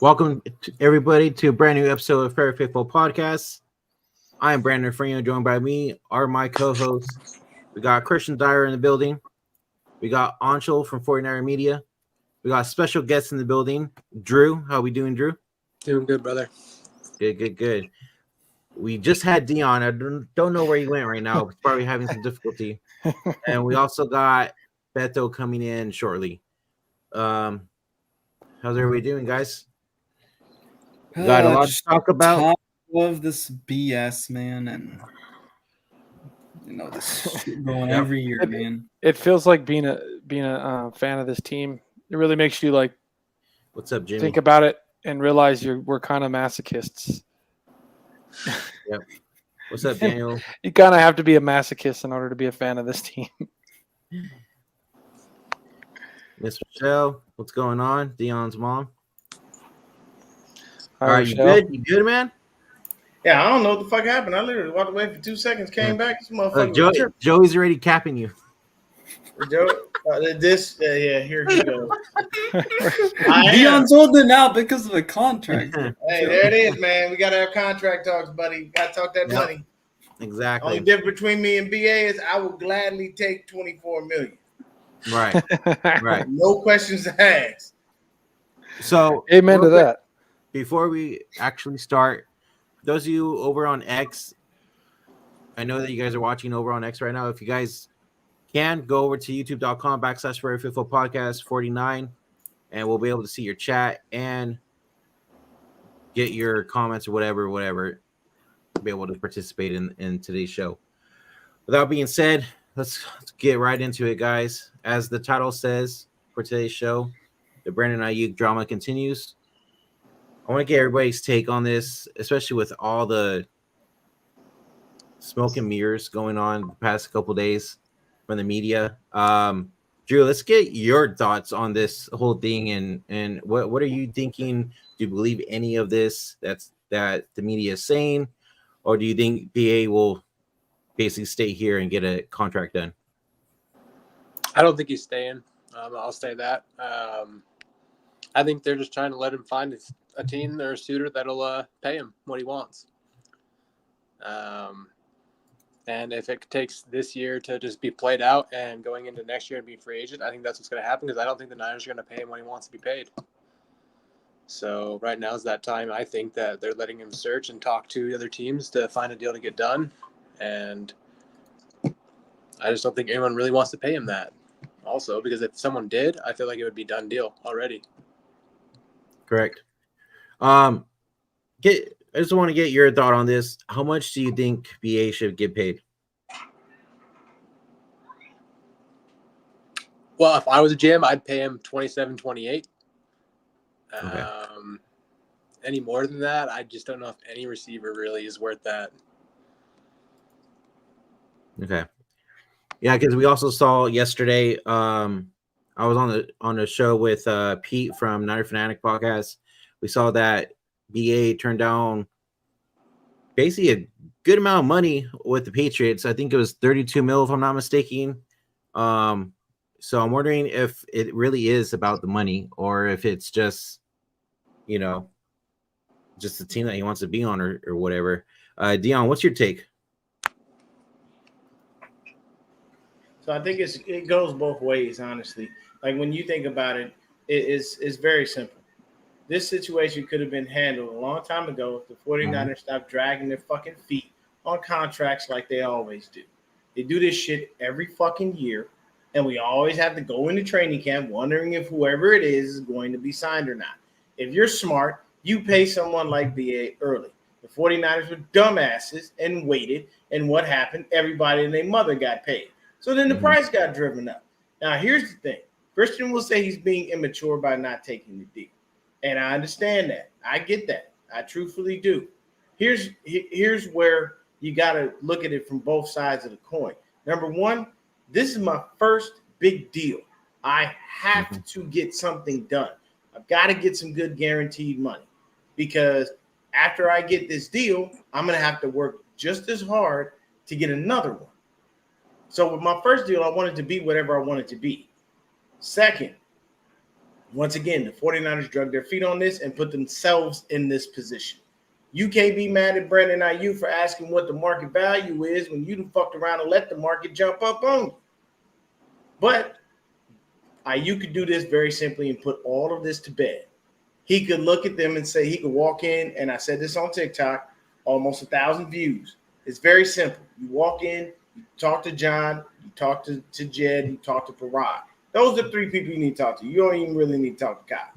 Welcome everybody to a brand new episode of Fair Faithful Podcast. I am Brandon Aiyuk, joined by me are my co-hosts. We got Christian Dyer in the building. We got Anshul from 49er Media. We got special guests in the building. Drew, how we doing, Drew? Doing good, brother. Good. We just had Deon. I don't know where he went right now. He's probably having some difficulty. And we also got Beto coming in shortly. How's everybody doing, guys? Got a lot to talk about. Love this BS, man, and this shit going every year, man. It feels like being a fan of this team. It really makes you like. What's up, Jimmy? Think about it and realize we're kind of masochists. Yep. What's up, Daniel? You kind of have to be a masochist in order to be a fan of this team. Miss Michelle, what's going on? Deon's mom. All right, you good? You good, man? Yeah, I don't know what the fuck happened. I literally walked away for 2 seconds, came back. This motherfucker. Joey's already capping you. Joe, here he goes. Deon's holding out because of the contract. Hey, there it is, man. We gotta have contract talks, buddy. Gotta talk that money. Exactly. Only difference between me and BA is I will gladly take $24 million. Right. No questions asked. So, amen to that. Before we actually start, those of you over on X, I know that you guys are watching over on X right now. If you guys can, go over to youtube.com/Very Faithful Podcast 49, and we'll be able to see your chat and get your comments or whatever, be able to participate in today's show. With that being said, let's get right into it, guys. As the title says for today's show, the Brandon Aiyuk drama continues. I want to get everybody's take on this, especially with all the smoke and mirrors going on the past couple days from the media. Drew, let's get your thoughts on this whole thing, and what are you thinking? Do you believe any of this that the media is saying, or do you think BA will basically stay here and get a contract done? I don't think he's staying. I'll say that. I think they're just trying to let him find a team or a suitor that'll pay him what he wants. And if it takes this year to just be played out and going into next year and be free agent, I think that's what's going to happen, because I don't think the Niners are going to pay him what he wants to be paid. So right now is that time. I think that they're letting him search and talk to other teams to find a deal to get done. And I just don't think anyone really wants to pay him that. Also, because if someone did, I feel like it would be done deal already. Correct. I just want to get your thought on this. How much do you think BA should get paid? Well, if I was a GM, I'd pay him 27, 28. Okay. Any more than that, I just don't know if any receiver really is worth that. Okay. Yeah, because we also saw yesterday. I was on the show with Pete from Niner Fanatic Podcast. We saw that BA turned down basically a good amount of money with the Patriots. I think it was 32 mil, if I'm not mistaken. So I'm wondering if it really is about the money, or if it's just, just the team that he wants to be on, or whatever. Deon, what's your take? So I think it goes both ways, honestly. Like when you think about it, it's very simple. This situation could have been handled a long time ago if the 49ers stopped dragging their fucking feet on contracts like they always do. They do this shit every fucking year, and we always have to go into training camp wondering if whoever it is going to be signed or not. If you're smart, you pay someone like BA early. The 49ers were dumbasses and waited. And what happened? Everybody and their mother got paid. So then the price got driven up. Now, here's the thing. Christian will say he's being immature by not taking the deal. And I understand that. I get that. I truthfully do. Here's where you got to look at it from both sides of the coin. Number one, this is my first big deal. I have to get something done. I've got to get some good guaranteed money because after I get this deal, I'm going to have to work just as hard to get another one. So with my first deal, I wanted to be whatever I wanted to be. Second, once again, the 49ers drug their feet on this and put themselves in this position. You can't be mad at Brandon Aiyuk for asking what the market value is when you done fucked around and let the market jump up on you. But Aiyuk could do this very simply and put all of this to bed. He could look at them and say, he could walk in, and I said this on TikTok, almost 1,000 views. It's very simple. You walk in, you talk to John, you talk to Jed, you talk to Parag. Those are 3 people you need to talk to. You don't even really need to talk to Kyle.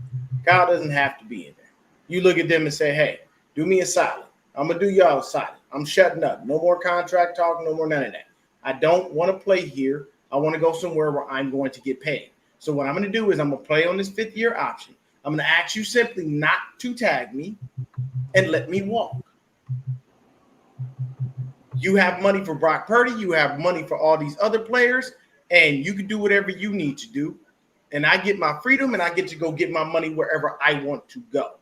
Kyle doesn't have to be in there. You look at them and say, hey, do me a solid. I'm going to do y'all a solid. I'm shutting up. No more contract talk, no more none of that. I don't want to play here. I want to go somewhere where I'm going to get paid. So what I'm going to do is I'm going to play on this 5th-year option. I'm going to ask you simply not to tag me and let me walk. You have money for Brock Purdy. You have money for all these other players, and you can do whatever you need to do. And I get my freedom, and I get to go get my money wherever I want to go.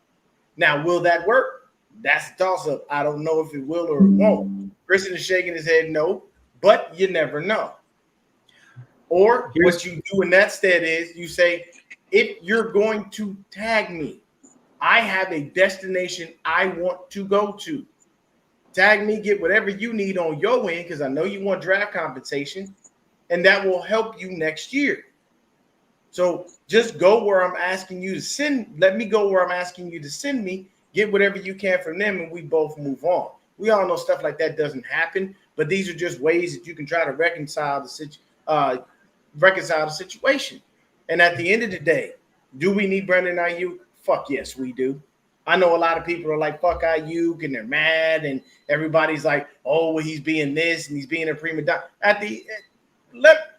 Now, will that work? That's a toss-up. I don't know if it will or it won't. Christian is shaking his head no, but you never know. Or what you do in that stead is you say, if you're going to tag me, I have a destination I want to go to. Tag me, get whatever you need on your end because I know you want draft compensation, and that will help you next year. So just go where I'm asking you to send. Let me go where I'm asking you to send me. Get whatever you can from them, and we both move on. We all know stuff like that doesn't happen, but these are just ways that you can try to reconcile the situation. And at the end of the day, do we need Brandon Aiyuk? Fuck yes, we do. I know a lot of people are like, fuck Aiyuk, and they're mad, and everybody's like, oh, well, he's being this, and he's being a prima donna.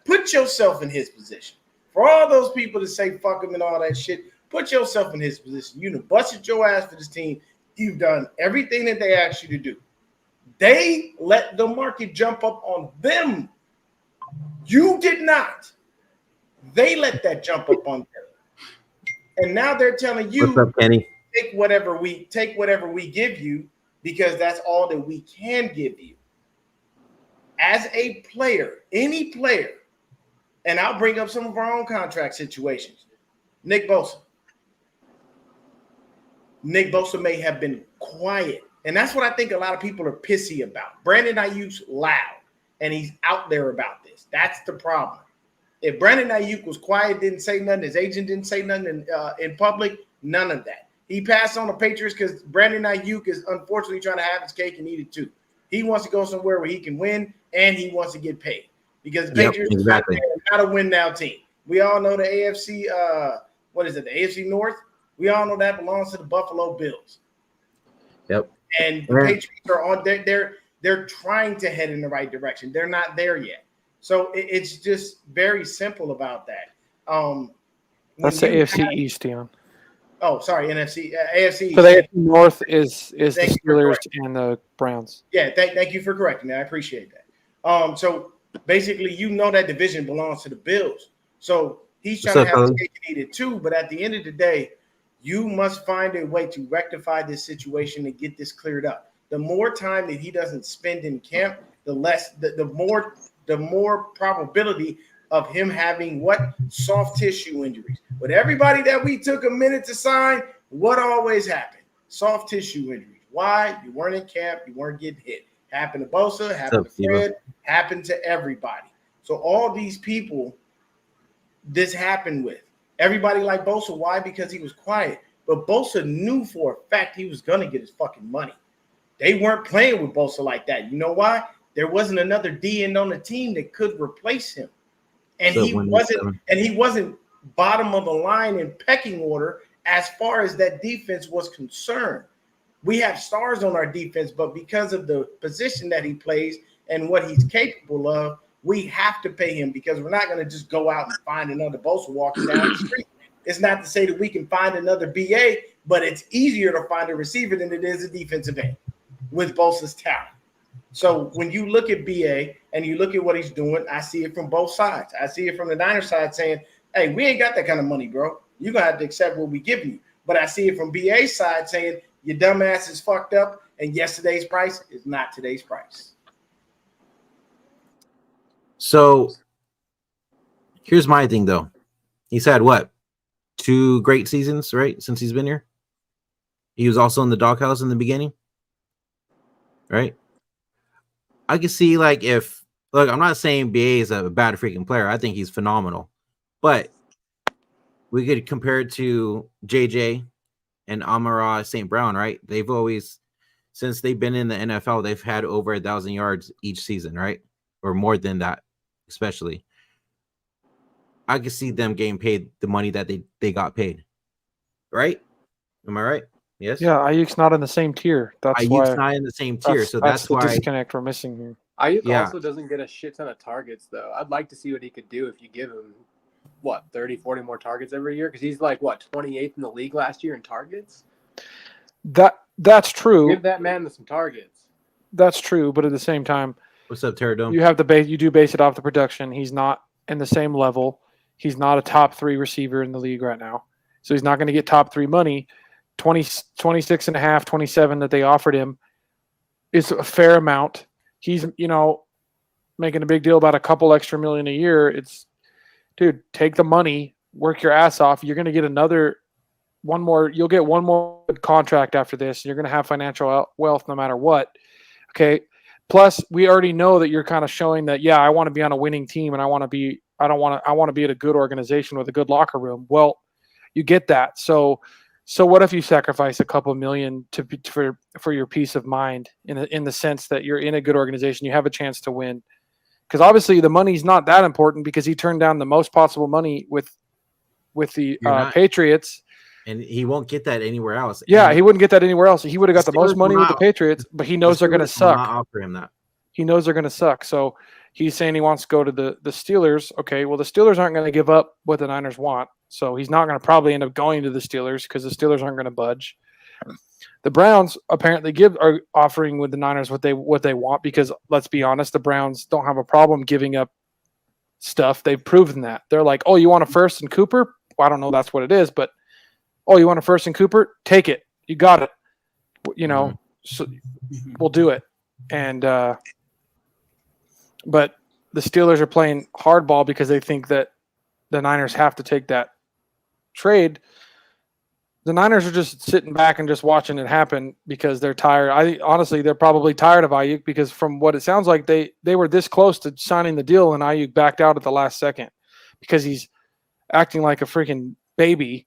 Put yourself in his position. For all those people that say fuck him and all that shit, put yourself in his position. You done busted your ass for this team. You've done everything that they asked you to do. They let the market jump up on them. You did not. They let that jump up on them. And now they're telling you, what's up, Kenny? take whatever we give you because that's all that we can give you. As a player, any player, and I'll bring up some of our own contract situations. Nick Bosa. Nick Bosa may have been quiet. And that's what I think a lot of people are pissy about. Brandon Aiyuk's loud, and he's out there about this. That's the problem. If Brandon Aiyuk was quiet, didn't say nothing, his agent didn't say nothing in public, none of that. He passed on the Patriots because Brandon Aiyuk is unfortunately trying to have his cake and eat it too. He wants to go somewhere where he can win, and he wants to get paid. Because the Patriots are not a win-now team. We all know the AFC, the AFC North? We all know that belongs to the Buffalo Bills. Yep. And the Patriots are on they're trying to head in the right direction. They're not there yet. So it's just very simple about that. That's the AFC East, Deon. Oh, sorry, NFC, AFC East. So the AFC North is the Steelers and the Browns. Yeah, thank you for correcting me. I appreciate that. So basically, you know that division belongs to the Bills. So he's trying to have his cake and eat it too. But at the end of the day, you must find a way to rectify this situation and get this cleared up. The more time that he doesn't spend in camp, the more probability of him having soft tissue injuries. With everybody that we took a minute to sign, what always happened? Soft tissue injuries. Why? You weren't in camp. You weren't getting hit. Happened to Bosa, happened to Fred, happened to everybody. So all these people, this happened with. Everybody liked Bosa. Why? Because he was quiet. But Bosa knew for a fact he was going to get his fucking money. They weren't playing with Bosa like that. You know why? There wasn't another DN on the team that could replace him. And he wasn't bottom of the line in pecking order as far as that defense was concerned. We have stars on our defense, but because of the position that he plays and what he's capable of, we have to pay him because we're not going to just go out and find another Bosa walking down the street. It's not to say that we can find another BA, but it's easier to find a receiver than it is a defensive end with Bosa's talent. So when you look at BA and you look at what he's doing, I see it from both sides. I see it from the Niners side saying, hey, we ain't got that kind of money, bro. You're going to have to accept what we giving you. But I see it from BA's side saying, your dumb ass is fucked up, and yesterday's price is not today's price. So here's my thing, though. He's had what? 2 great seasons, right? Since he's been here. He was also in the doghouse in the beginning, right? I can see I'm not saying BA is a bad freaking player. I think he's phenomenal, but we could compare it to JJ and Amara St. Brown, right? They've always, since they've been in the NFL, they've had over 1,000 yards each season, right? Or more than that, especially. I could see them getting paid the money that they got paid, right? Am I right? Yes. Yeah, Aiyuk's not in the same tier. That's why Aiyuk's not in the same tier, so that's the why disconnect we're missing here. Aiyuk also doesn't get a shit ton of targets, though. I'd like to see what he could do if you give him, 30, 40 more targets every year? Because he's 28th in the league last year in targets? That's true. Give that man some targets. That's true, but at the same time, what's up, Terradome? You do base it off the production. He's not in the same level. He's not a top 3 receiver in the league right now. So he's not going to get top 3 money. 26 and a half, 27 that they offered him is a fair amount. He's, making a big deal about a couple extra million a year. It's, dude, take the money, work your ass off. You're going to get you'll get one more contract after this. And you're going to have financial wealth no matter what. Okay. Plus, we already know that you're kind of showing that, yeah, I want to be on a winning team and I want to be at a good organization with a good locker room. Well, you get that. So what if you sacrifice a couple million for your peace of mind in the sense that you're in a good organization, you have a chance to win? Because obviously the money's not that important because he turned down the most possible money with the Patriots. And he won't get that anywhere else. Yeah, he wouldn't get that anywhere else. He would have got the most money with the Patriots, but he knows they're going to suck. Offer him that. He knows they're going to suck. So he's saying he wants to go to the Steelers. Okay, well, the Steelers aren't going to give up what the Niners want. So he's not going to probably end up going to the Steelers because the Steelers aren't going to budge. The Browns apparently are offering with the Niners what they want because, let's be honest, the Browns don't have a problem giving up stuff. They've proven that. They're like, oh, you want a first and Cooper? Well, I don't know that's what it is, but oh, you want a first and Cooper? Take it. You got it. So we'll do it. And but the Steelers are playing hardball because they think that the Niners have to take that trade. The Niners are just sitting back and just watching it happen because they're tired. Honestly, they're probably tired of Aiyuk because from what it sounds like, they were this close to signing the deal and Aiyuk backed out at the last second because he's acting like a freaking baby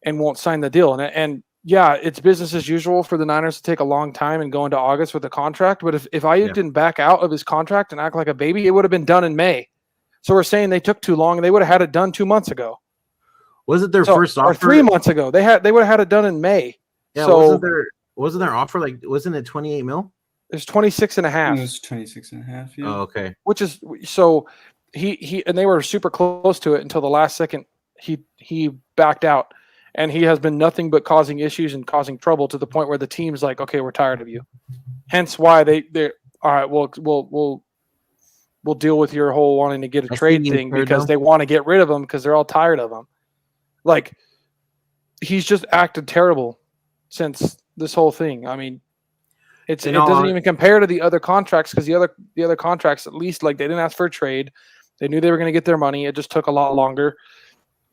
and won't sign the deal. And yeah, it's business as usual for the Niners to take a long time and go into August with a contract. But if Aiyuk didn't back out of his contract and act like a baby, it would have been done in May. So we're saying they took too long and they would have had it done 2 months ago. Was it their first offer? Or 3 months ago. They would have had it done in May. Yeah, so wasn't their offer wasn't it 28 mil? There's 26 and a half. It was 26 and a half, yeah. Oh, okay. Which is so he and they were super close to it until the last second he backed out. And he has been nothing but causing issues and causing trouble to the point where the team's like, okay, we're tired of you. Hence why they're all right, we'll deal with your whole wanting to get a trade thing because they want to get rid of him because they're all tired of him. Like, he's just acted terrible since this whole thing. I mean, it doesn't even compare to the other contracts because the other contracts, at least, like, they didn't ask for a trade. They knew they were going to get their money. It just took a lot longer.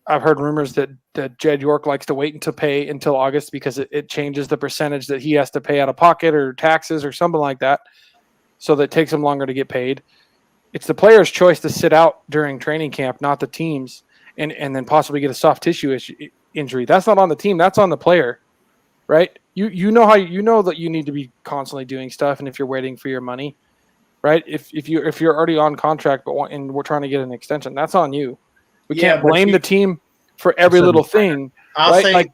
I've heard rumors that Jed York likes to wait until August because it changes the percentage that he has to pay out of pocket or taxes or something like that. So that takes him longer to get paid. It's the player's choice to sit out during training camp, not the team's, and then possibly get a soft tissue injury. That's not on the team. That's on the player, right? You know that you need to be constantly doing stuff, and if you're waiting for your money, right? If you're already on contract and we're trying to get an extension, that's on you. We can't blame the team for every little thing. I'll say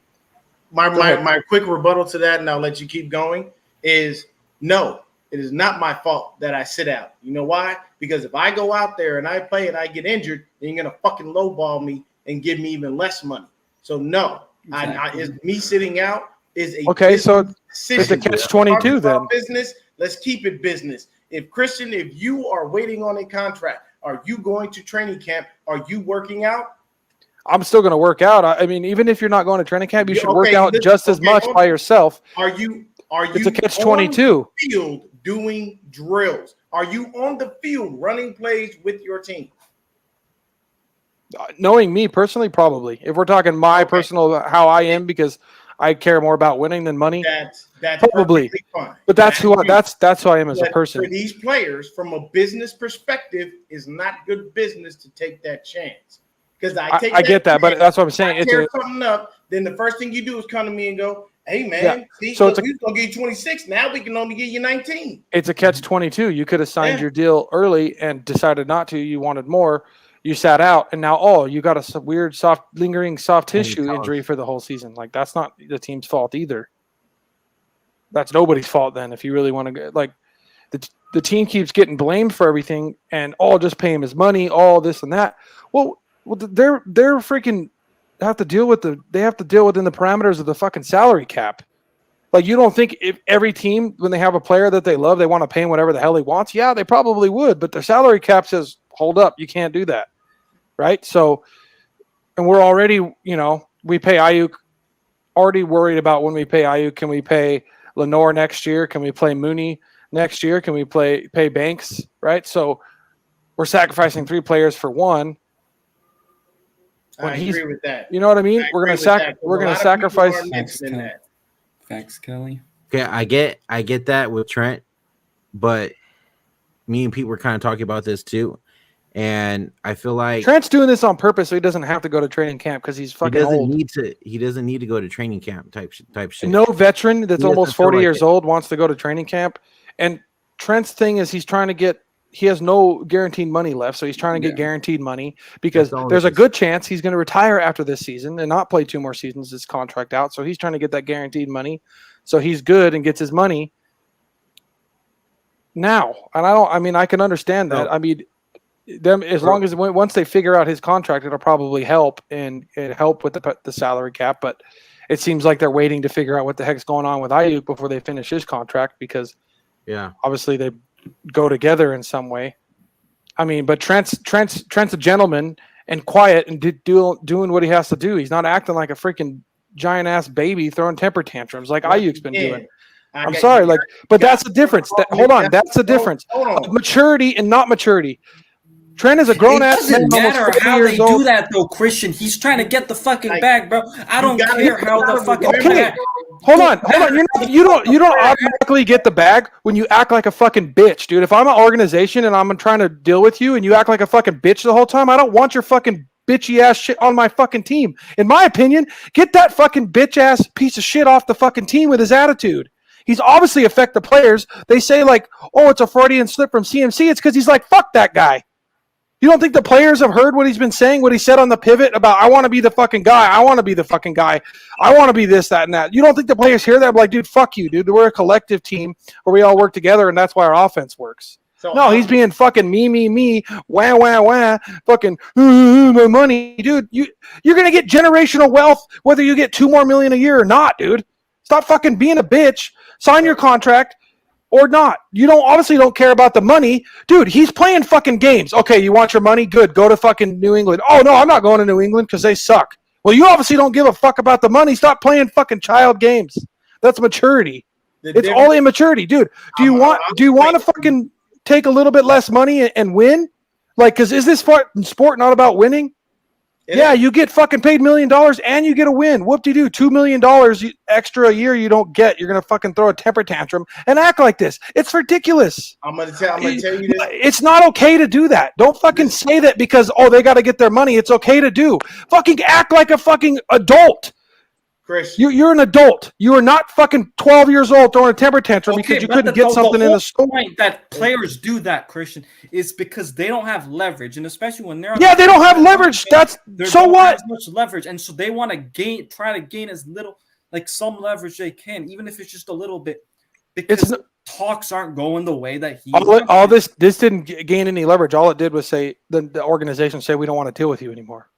My quick rebuttal to that, and I'll let you keep going, is no, it is not my fault that I sit out. You know why? Because if I go out there and I play and I get injured, then you're gonna fucking lowball me and give me even less money. So no, Exactly. me sitting out is a Okay, so decision. it's a catch-22 then. Business. Let's keep it business. If Christian, if you are waiting on a contract, are you going to training camp? Are you working out? I'm still going to work out. I mean, even if you're not going to training camp, you should work out just as much by yourself. Are you It's a catch-22. field doing drills? Are you on the field running plays with your team? Knowing me personally, probably. If we're talking my personal how I am, because I care more about winning than money. That's probably fine. But that's who I am as a person. For these players, from a business perspective, is not good business to take that chance. Because I get that, but that's what I'm saying. It's something up. Then the first thing you do is come to me and go, "Hey man, see, so look, we was gonna give you 26. Now we can only give you 19." It's a catch-22. You could have signed your deal early and decided not to. You wanted more. You sat out, and now you got a weird, lingering soft tissue injury for the whole season. Like, that's not the team's fault either. That's nobody's fault then. If you really want to go, like, the team keeps getting blamed for everything, and just pay him his money, all this and that. Well, they're freaking have to deal with they have to deal within the parameters of the fucking salary cap. Like, you don't think if every team, when they have a player that they love, they want to pay him whatever the hell he wants? Yeah, they probably would, but their salary cap says, hold up, you can't do that. Right? So, and we're already, we pay Aiyuk, already worried about when we pay Aiyuk. Can we pay Lenore next year? Can we play Mooney next year? Can we pay Banks? Right? So we're sacrificing 3 players for one. I agree with that. You know what I mean? We're gonna sacrifice. Facts, Kelly. Okay, I get that with Trent, but me and Pete were kind of talking about this too. And I feel like Trent's doing this on purpose, so he doesn't have to go to training camp because he's fucking old. He doesn't need to go to training camp type shit. No veteran that's almost 40 years old wants to go to training camp. And Trent's thing is he has no guaranteed money left, so he's trying to get guaranteed money because there's a good chance he's going to retire after this season and not play 2 more seasons, his contract out. So he's trying to get that guaranteed money. So he's good and gets his money now. And I can understand that. I mean, them once they figure out his contract, it'll probably help and help with the salary cap. But it seems like they're waiting to figure out what the heck's going on with Aiyuk before they finish his contract because obviously they go together in some way. I mean, but Trent's a gentleman and quiet and doing what he has to do. He's not acting like a freaking giant ass baby throwing temper tantrums like Aiyuk's been doing. I'm sorry, but that's the difference. That's the difference of maturity and not maturity. Trent is a grown ass man. It doesn't matter how they do that, though, Christian. He's trying to get the fucking bag, bro. I don't care how the fucking bag. Hold on. You don't automatically get the bag when you act like a fucking bitch, dude. If I'm an organization and I'm trying to deal with you and you act like a fucking bitch the whole time, I don't want your fucking bitchy ass shit on my fucking team. In my opinion, get that fucking bitch ass piece of shit off the fucking team with his attitude. He's obviously affect the players. They say like, oh, it's a Freudian slip from CMC. It's because he's like, fuck that guy. You don't think the players have heard what he's been saying, what he said on the pivot about, I want to be the fucking guy. I want to be the fucking guy. I want to be this, that, and that. You don't think the players hear that? I'm like, dude, fuck you, dude. We're a collective team where we all work together, and that's why our offense works. No, he's being fucking me, wah, fucking my money. Dude, you're going to get generational wealth whether you get $2 more million a year or not, dude. Stop fucking being a bitch. Sign your contract. Or not. You obviously don't care about the money. Dude, he's playing fucking games. Okay, you want your money? Good. Go to fucking New England. Oh, no, I'm not going to New England because they suck. Well, you obviously don't give a fuck about the money. Stop playing fucking child games. That's maturity. It's all immaturity. Dude, do you want to fucking take a little bit less money and win? Like, because is this sport not about winning? Yeah, you get fucking paid $1 million and you get a win. Whoop-de-doo, $2 million extra a year you don't get. You're going to fucking throw a temper tantrum and act like this. It's ridiculous. I'm going to tell you this. It's not okay to do that. Don't fucking say that because, they got to get their money. It's okay to do. Fucking act like a fucking adult. Chris, you're an adult. You are not fucking 12 years old throwing a temper tantrum because you couldn't get something in the store. The point that players do that, Christian, is because they don't have leverage, and especially when they're they don't have leverage. That's so what? As much leverage, and so they want to try to gain as little like some leverage they can, even if it's just a little bit, because talks aren't going the way that he. All this didn't gain any leverage. All it did was say the organization say we don't want to deal with you anymore.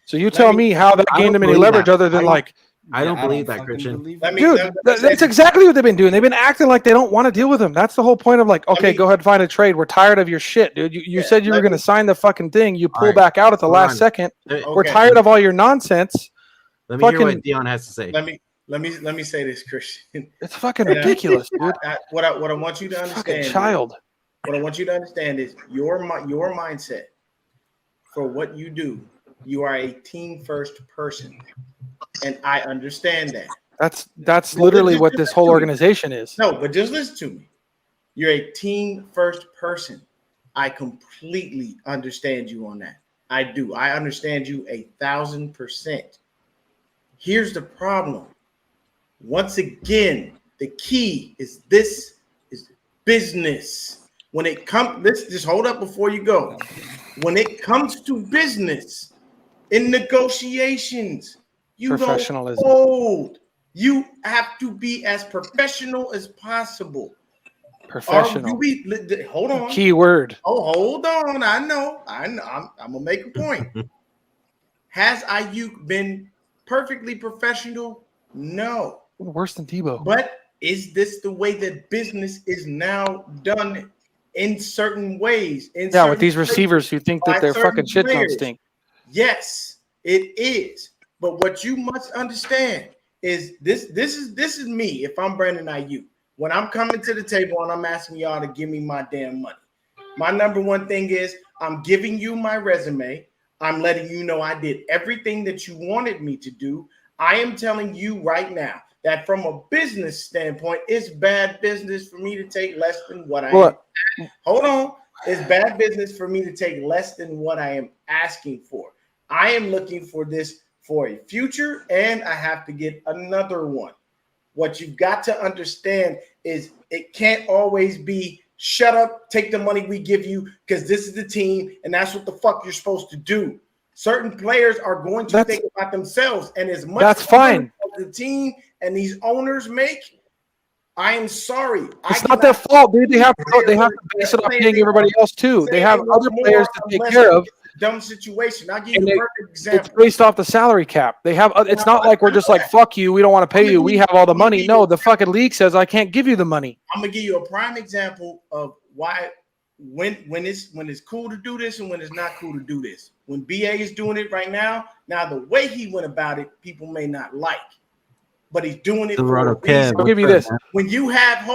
So you tell me how that gained them any leverage other than like. I don't believe that, Christian. Dude, that's exactly what they've been doing. They've been acting like they don't want to deal with him. That's the whole point of like, okay, go ahead and find a trade. We're tired of your shit, dude. You said you were going to sign the fucking thing. You pull back out at the last second. We're tired of all your nonsense. Let me hear what Deon has to say. Let me say this, Christian. It's fucking ridiculous, dude. What I want you to understand, fucking child. What I want you to understand is your mindset for what you do. You are a team first person, and I understand that. That's literally what this whole organization is. No, but just listen to me. You're a team first person. I completely understand you on that. I do. I understand you 1,000%. Here's the problem. Once again, the key is this is business. When it comes, let's just hold up before you go. When it comes to business, in negotiations, you don't hold. You have to be as professional as possible. Professional. Hold on. Key word. Oh, hold on. I know. I'm gonna make a point. Has Aiyuk been perfectly professional? No. Worse than Tebow. But is this the way that business is now done in certain ways? With these receivers who think that their fucking shit don't stink. Yes, it is. But what you must understand is this is me. If I'm Brandon Aiyuk, when I'm coming to the table and I'm asking y'all to give me my damn money, my number one thing is I'm giving you my resume. I'm letting you know I did everything that you wanted me to do. I am telling you right now that from a business standpoint, it's bad business for me to take less than what I am. Hold on. It's bad business for me to take less than what I am asking for. I am looking for this for a future, and I have to get another one. What you've got to understand is it can't always be shut up, take the money we give you because this is the team, and that's what the fuck you're supposed to do. Certain players are going to think about themselves, and as much that's fine. As the team and these owners make, I am sorry. It's not their fault, dude. They have to base it on paying everybody else too. They have other players to take care of. Dumb situation. I'll give you a perfect example. It's based off the salary cap. They have. It's not like we're just like fuck you. We don't want to pay you. We have all the money. No, the fucking league says I can't give you the money. I'm gonna give you a prime example of why when it's cool to do this and when it's not cool to do this. When BA is doing it right now, the way he went about it, people may not like, but he's doing it for a reason. I'll give you this. When you have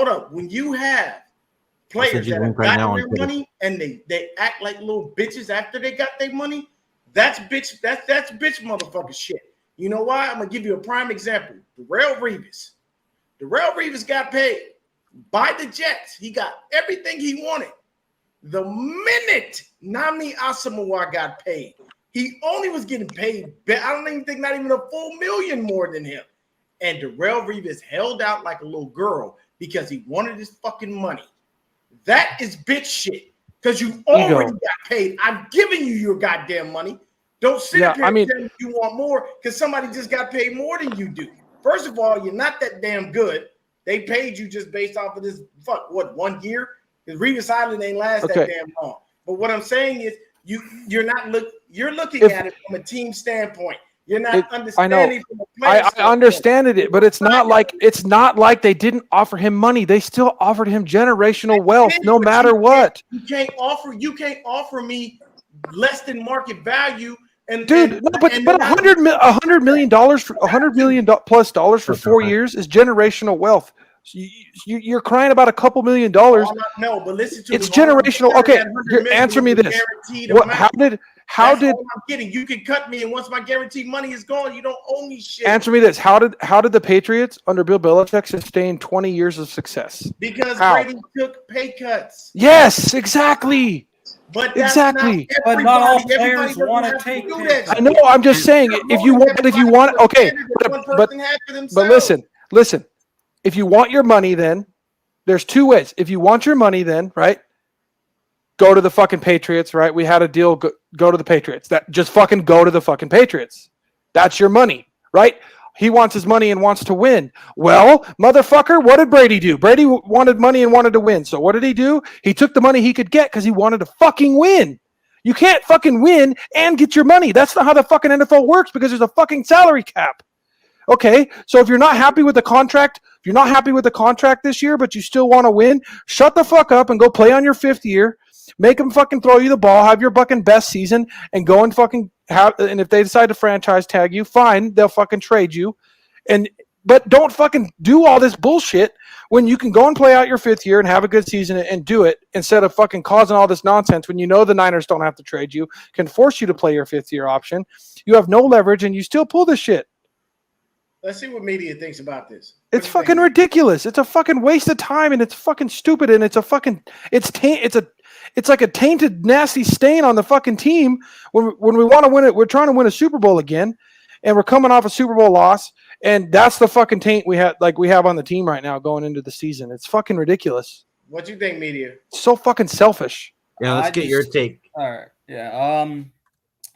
players that have gotten their money and they act like little bitches after they got their money, that's bitch motherfucker shit. You know why? I'm gonna give you a prime example. Darrelle Revis got paid by the Jets. He got everything he wanted. The minute Nnamdi Asomugha got paid, he only was getting paid. I don't even think not even a full million more than him. And Darrelle Revis held out like a little girl because he wanted his fucking money. That is bitch shit. Because you already got paid. I'm giving you your goddamn money. Don't sit up here and tell me you want more because somebody just got paid more than you do. First of all, you're not that damn good. They paid you just based off of this 1 year? Because Revis Island ain't last that damn long. But what I'm saying is you're looking at it from a team standpoint. You're not understanding from a player standpoint. I understand it, but it's not like they didn't offer him money. They still offered him generational wealth, no matter what. You can't offer me less than market value. And dude, but $100 million for $100 million plus for 4 years is generational wealth. So you're crying about a couple $1 million. No, but listen to it's generational. Okay, answer me this. How did I'm getting? You can cut me, and once my guaranteed money is gone, you don't owe me shit. Answer me this. How did the Patriots under Bill Belichick sustain 20 years of success? Because Brady took pay cuts. Yes, exactly. But not all players want to take it. I know. I'm just saying. If you want, okay. But listen. If you want your money, then there's two ways. If you want your money, then right, go to the fucking Patriots. Right, we had a deal. Go to the Patriots. That just fucking go to the fucking Patriots. That's your money, right? he wants his money and wants to win. Well, motherfucker, what did Brady do? Brady wanted money and wanted to win. So what did he do? He took the money he could get because he wanted to fucking win. You can't fucking win and get your money. That's not how the fucking NFL works because there's a fucking salary cap. Okay, so if you're not happy with the contract, this year, but you still want to win, shut the fuck up and go play on your 5th year. Make them fucking throw you the ball, have your fucking best season, and go and fucking and if they decide to franchise tag you, fine, they'll fucking trade you. But don't fucking do all this bullshit when you can go and play out your 5th year and have a good season and do it instead of fucking causing all this nonsense when you know the Niners don't have to trade you, can force you to play your 5th year option. You have no leverage and you still pull this shit. Let's see what media thinks about this. It's fucking ridiculous. It's a fucking waste of time and it's fucking stupid and it's like a tainted, nasty stain on the fucking team when we want to win it. We're trying to win a Super Bowl again, and we're coming off a Super Bowl loss, and that's the fucking taint we have on the team right now going into the season. It's fucking ridiculous. What you think, media? It's so fucking selfish. Yeah, let's get your take. All right. Yeah.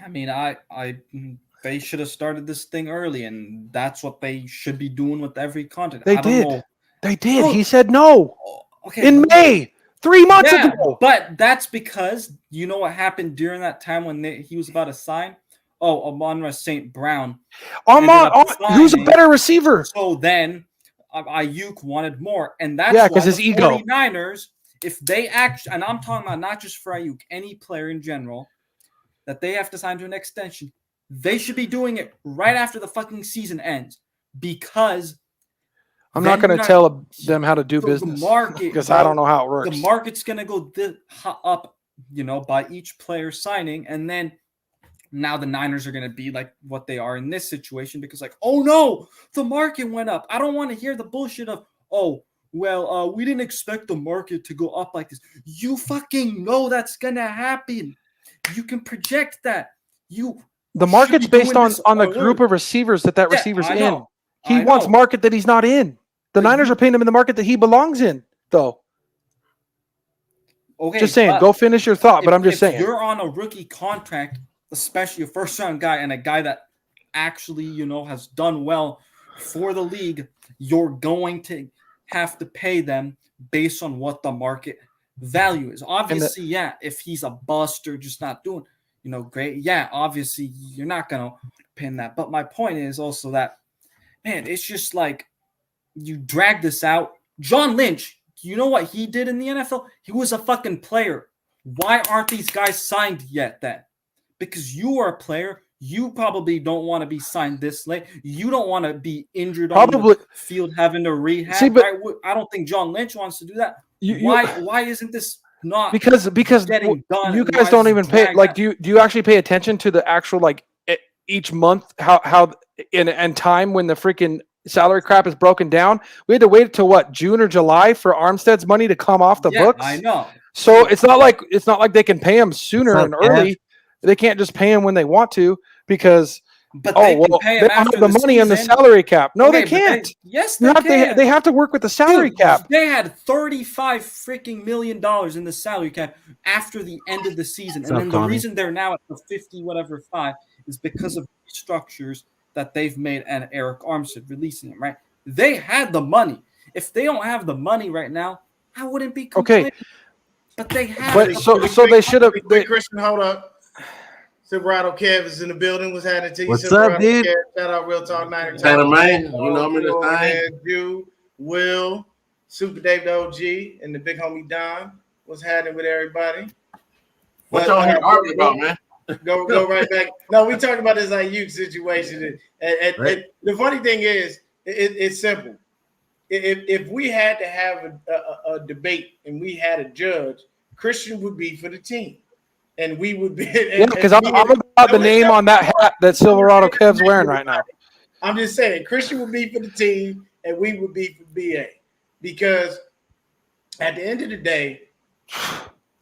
I mean, they should have started this thing early, and that's what they should be doing with every content. They did. Oh, he said no. Okay. In May. 3 months ago. But that's because you know what happened during that time when he was about to sign? Oh, Amon-Ra St. Brown. Who's a better receiver? So then Aiyuk wanted more. And that's because his ego. 49ers, if they actually, and I'm talking about not just for Aiyuk, any player in general, that they have to sign to an extension, they should be doing it right after the fucking season ends because I'm not going to tell them how to do business because I don't know how it works. The market's going to go up, by each player signing. And then now the Niners are going to be like what they are in this situation because oh no, the market went up. I don't want to hear the bullshit of, we didn't expect the market to go up like this. You fucking know that's going to happen. You can project that. The market's based on the group of receivers that receiver's in. He wants market that he's not in. The Niners are paying him in the market that he belongs in, though. Okay, just saying. Go finish your thought, but I'm just saying. If you're on a rookie contract, especially a first-round guy and a guy that actually, has done well for the league, you're going to have to pay them based on what the market value is. Obviously, if he's a bust or just not doing, great. Yeah, obviously, you're not going to pin that. But my point is also that, man, it's just like you drag this out. John Lynch, you know what he did in the NFL? He was a fucking player. Why aren't these guys signed yet then? Because you are a player. You probably don't want to be signed this late. You don't want to be injured on the field having to rehab. See, but I don't think John Lynch wants to do that. Why isn't this not because getting done? You guys don't even pay do you actually pay attention to the actual each month how in time when the freaking salary crap is broken down? We had to wait till June or July for Armstead's money to come off the books. I know. So it's not like they can pay him sooner and early. They can't just pay him when they want to because they don't have the money in the salary cap. No, they can't. They can. They have to work with the salary cap. They had $35 freaking million in the salary cap after the end of the season, and then the reason they're now at the 5 is because of structures that they've made and Eric Armstead releasing him. Right? They had the money. If they don't have the money right now, I wouldn't be complaining. Okay, but they have. But so they should have. Christian, hold up. Silverado Kev is in the building. What's happening to you? What's up, dude? Kev, shout out Real Talk Niner. Santa Man, you know me the thing. You, Will, Super Dave the OG, and the big homie Don. What's happening with everybody? What y'all here arguing about, man? Go right back. No, we talking about this Aiyuk situation. And the funny thing is, it's simple. If we had to have a debate and we had a judge, Christian would be for the team. And we would be because I'm about the name on that hat that Silverado Kev's wearing right now. I'm just saying Christian would be for the team and we would be for BA. Because at the end of the day,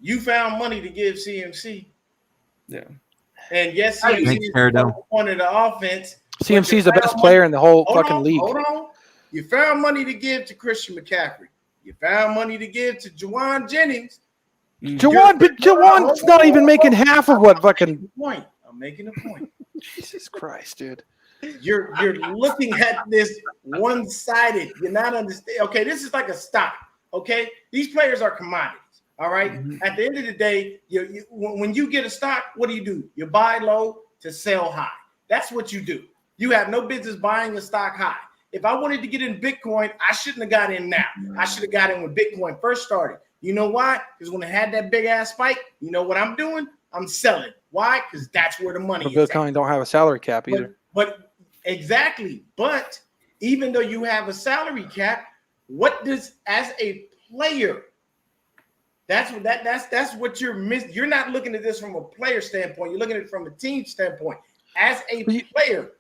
you found money to give CMC. Yeah. And yes, CMC is one of the offense. CMC is the best player in the whole fucking league. Hold on. You found money to give to Christian McCaffrey. You found money to give to Juwan Jennings. Jawan's not even making half of what fucking point. I'm making a point. Jesus Christ, dude. You're looking at this one-sided. You're not understanding. Okay, this is like a stock. Okay, these players are commodities. All right. At the end of the day, when you get a stock, what do? You buy low to sell high. That's what you do. You have no business buying a stock high. If I wanted to get in Bitcoin, I shouldn't have got in now. I should have got in when Bitcoin first started. You know why? Because when it had that big ass spike, you know what I'm doing? I'm selling. Why? Because that's where the money is. Bitcoin don't have a salary cap either. But exactly. But even though you have a salary cap, what does as a player? That's what you're missing. You're not looking at this from a player standpoint. You're looking at it from a team standpoint. As a player,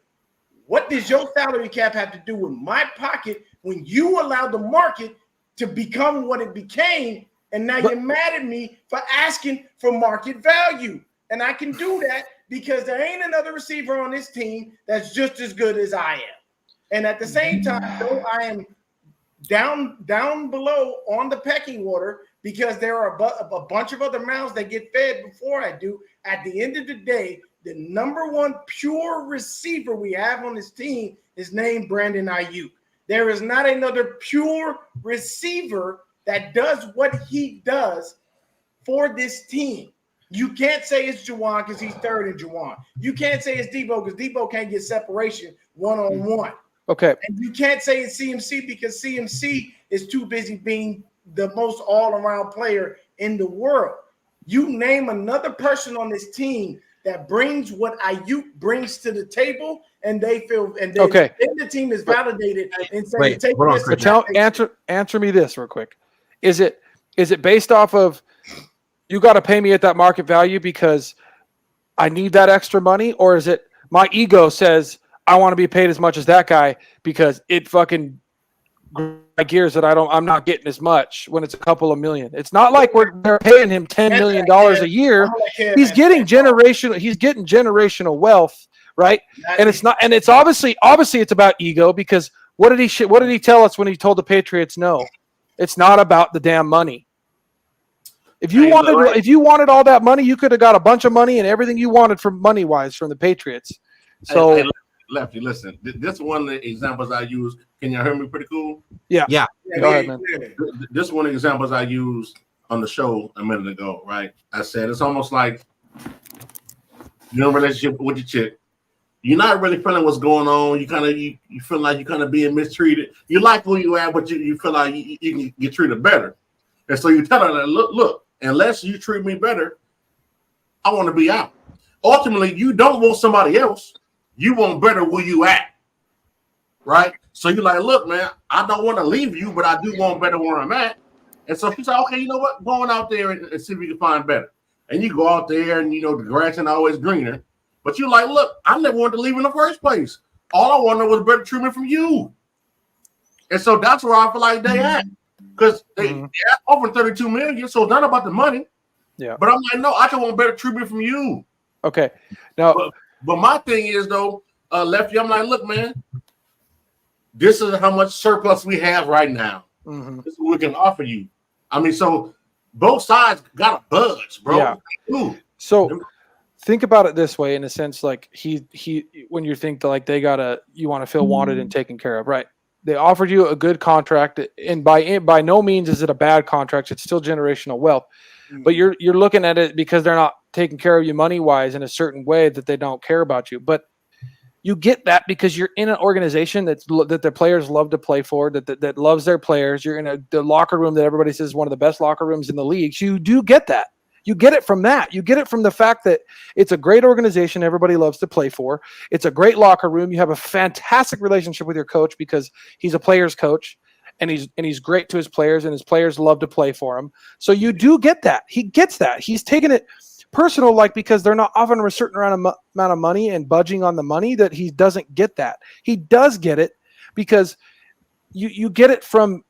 what does your salary cap have to do with my pocket when you allow the market to become what it became? And now you're mad at me for asking for market value. And I can do that because there ain't another receiver on this team that's just as good as I am. And at the same time, though I am down below on the pecking order, because there are a bunch of other mouths that get fed before I do. At the end of the day, the number one pure receiver we have on this team is named Brandon Aiyuk. There is not another pure receiver that does what he does for this team. You can't say it's Juwan because he's third in Juwan. You can't say it's Debo because Debo can't get separation one-on-one. Okay. And you can't say it's CMC because CMC is too busy being the most all-around player in the world. You name another person on this team that brings what Aiyuk brings to the table, and they feel, and then the team is validated and saying, "Take this." Answer me this real quick: Is it based off of you got to pay me at that market value because I need that extra money, or is it my ego says I want to be paid as much as that guy because it fucking my gears that I'm not getting as much when it's a couple of million. It's not like they're paying him $10 million a year. He's getting generational wealth, right? And it's not, and it's obviously it's about ego because what did he tell us when he told the Patriots no? It's not about the damn money. If you wanted all that money, you could have got a bunch of money and everything you wanted from money wise from the Patriots. So. Hey, Lefty, listen. This is one of the examples I use. Can you hear me pretty cool? Yeah. Go ahead, man. This one of the examples I used on the show a minute ago, right? I said it's almost like you're in a relationship with your chick. You're not really feeling what's going on. You feel like you're kind of being mistreated. You like who you are, but you feel like you can get treated better. And so you tell her that, look, unless you treat me better, I want to be out. Ultimately, you don't want somebody else. You want better where you at, right? So you're like, look, man, I don't want to leave you, but I do want better where I'm at. And so she's like, okay, you know what? Going out there and see if you can find better. And you go out there and, the grass ain't always greener. But you're like, look, I never wanted to leave in the first place. All I wanted was better treatment from you. And so that's where I feel like they at. Because they over 32 million, so it's not about the money. Yeah. But I'm like, no, I just want better treatment from you. Okay. Now, But my thing is, though, Lefty, I'm like, look, man, this is how much surplus we have right now. Mm-hmm. This is what we can offer you. I mean, so both sides got to budge, bro. Yeah. Ooh. So think about it this way, in a sense, like he when you think that you want to feel wanted and taken care of, right? They offered you a good contract, and by no means is it a bad contract. It's still generational wealth, but you're looking at it because they're not taking care of you money wise in a certain way that they don't care about you. But you get that because you're in an organization that the players love to play for, that loves their players. You're in the locker room that everybody says is one of the best locker rooms in the league. So you do get that. You get it from that. You get it from the fact that it's a great organization everybody loves to play for. It's a great locker room. You have a fantastic relationship with your coach because he's a player's coach, and he's great to his players, and his players love to play for him. So you do get that. He gets that. He's taking it personal, because they're not offering a certain amount of money and budging on the money, that he doesn't get that. He does get it because you get it from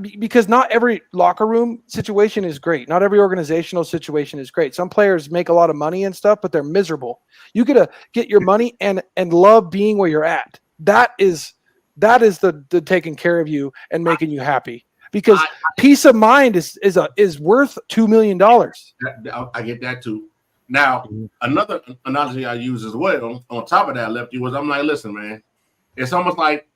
because not every locker room situation is great. Not every organizational situation is great. Some players make a lot of money and stuff, but they're miserable. You get to get your money and love being where you're at. That is the taking care of you and making you happy. Because peace of mind is worth $2 million. I get that too, Now, another analogy I use as well, on top of that, Lefty, was I'm like, listen, man, it's almost like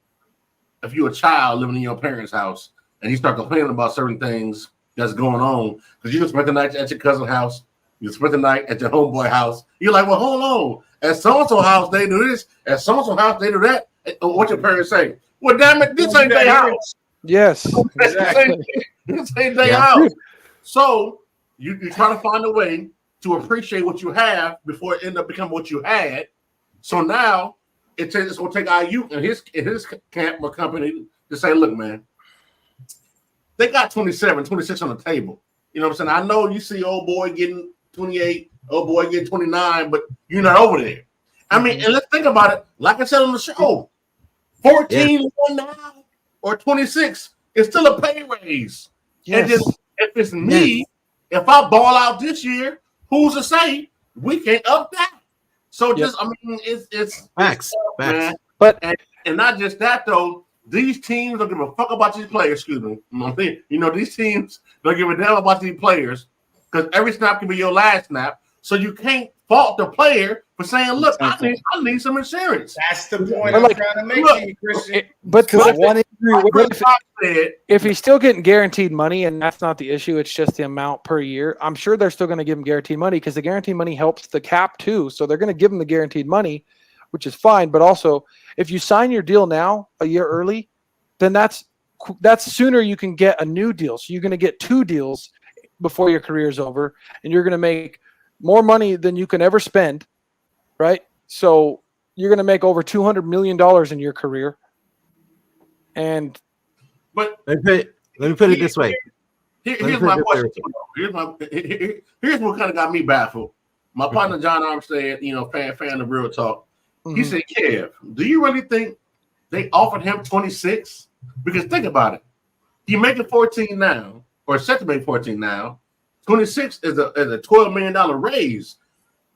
if you're a child living in your parents' house and you start complaining about certain things that's going on because you just spent the night at your cousin's house, you spent the night at your homeboy house. You're like, well, hold on. At so-and-so house, they do this. At so-and-so house, they do that. What your parents say? Well, damn it, this ain't their house. Yes. Exactly. This ain't their house. So you try to find a way to appreciate what you have before it end up becoming what you had. So now it's going to take Aiyuk and his camp or company to say, look, man, they got 27, 26 on the table. You know what I'm saying? I know you see old boy getting 28, old boy getting 29, but you're not over there. I mean, and let's think about it. Like I said on the show, 14 now or 26 is still a pay raise. Yes. And then if it's me, if I ball out this year, who's to say we can't up that? So just, I mean, it's facts. Man. But and not just that though. These teams don't give a fuck about these players. Excuse me. You know, these teams don't give a damn about these players because every snap can be your last snap. So you can't fault the player for saying, "Look, I need some insurance." That's the point I'm trying to make to you, Christian. If he's still getting guaranteed money, and that's not the issue, it's just the amount per year. I'm sure they're still going to give him guaranteed money because the guaranteed money helps the cap too. So they're going to give him the guaranteed money, which is fine. But also, if you sign your deal now a year early, then that's sooner you can get a new deal. So you're going to get 2 deals before your career is over, and you're going to make more money than you can ever spend, right? So you're going to make over $200 million in your career. And but let me put it this way. Here's my question. Here's what kind of got me baffled. My partner John Armstead, fan of Real Talk, he said, "Kev, do you really think they offered him 26? Because think about it, you making 14 now, or set to make 14 now. 26 is a $12 million raise.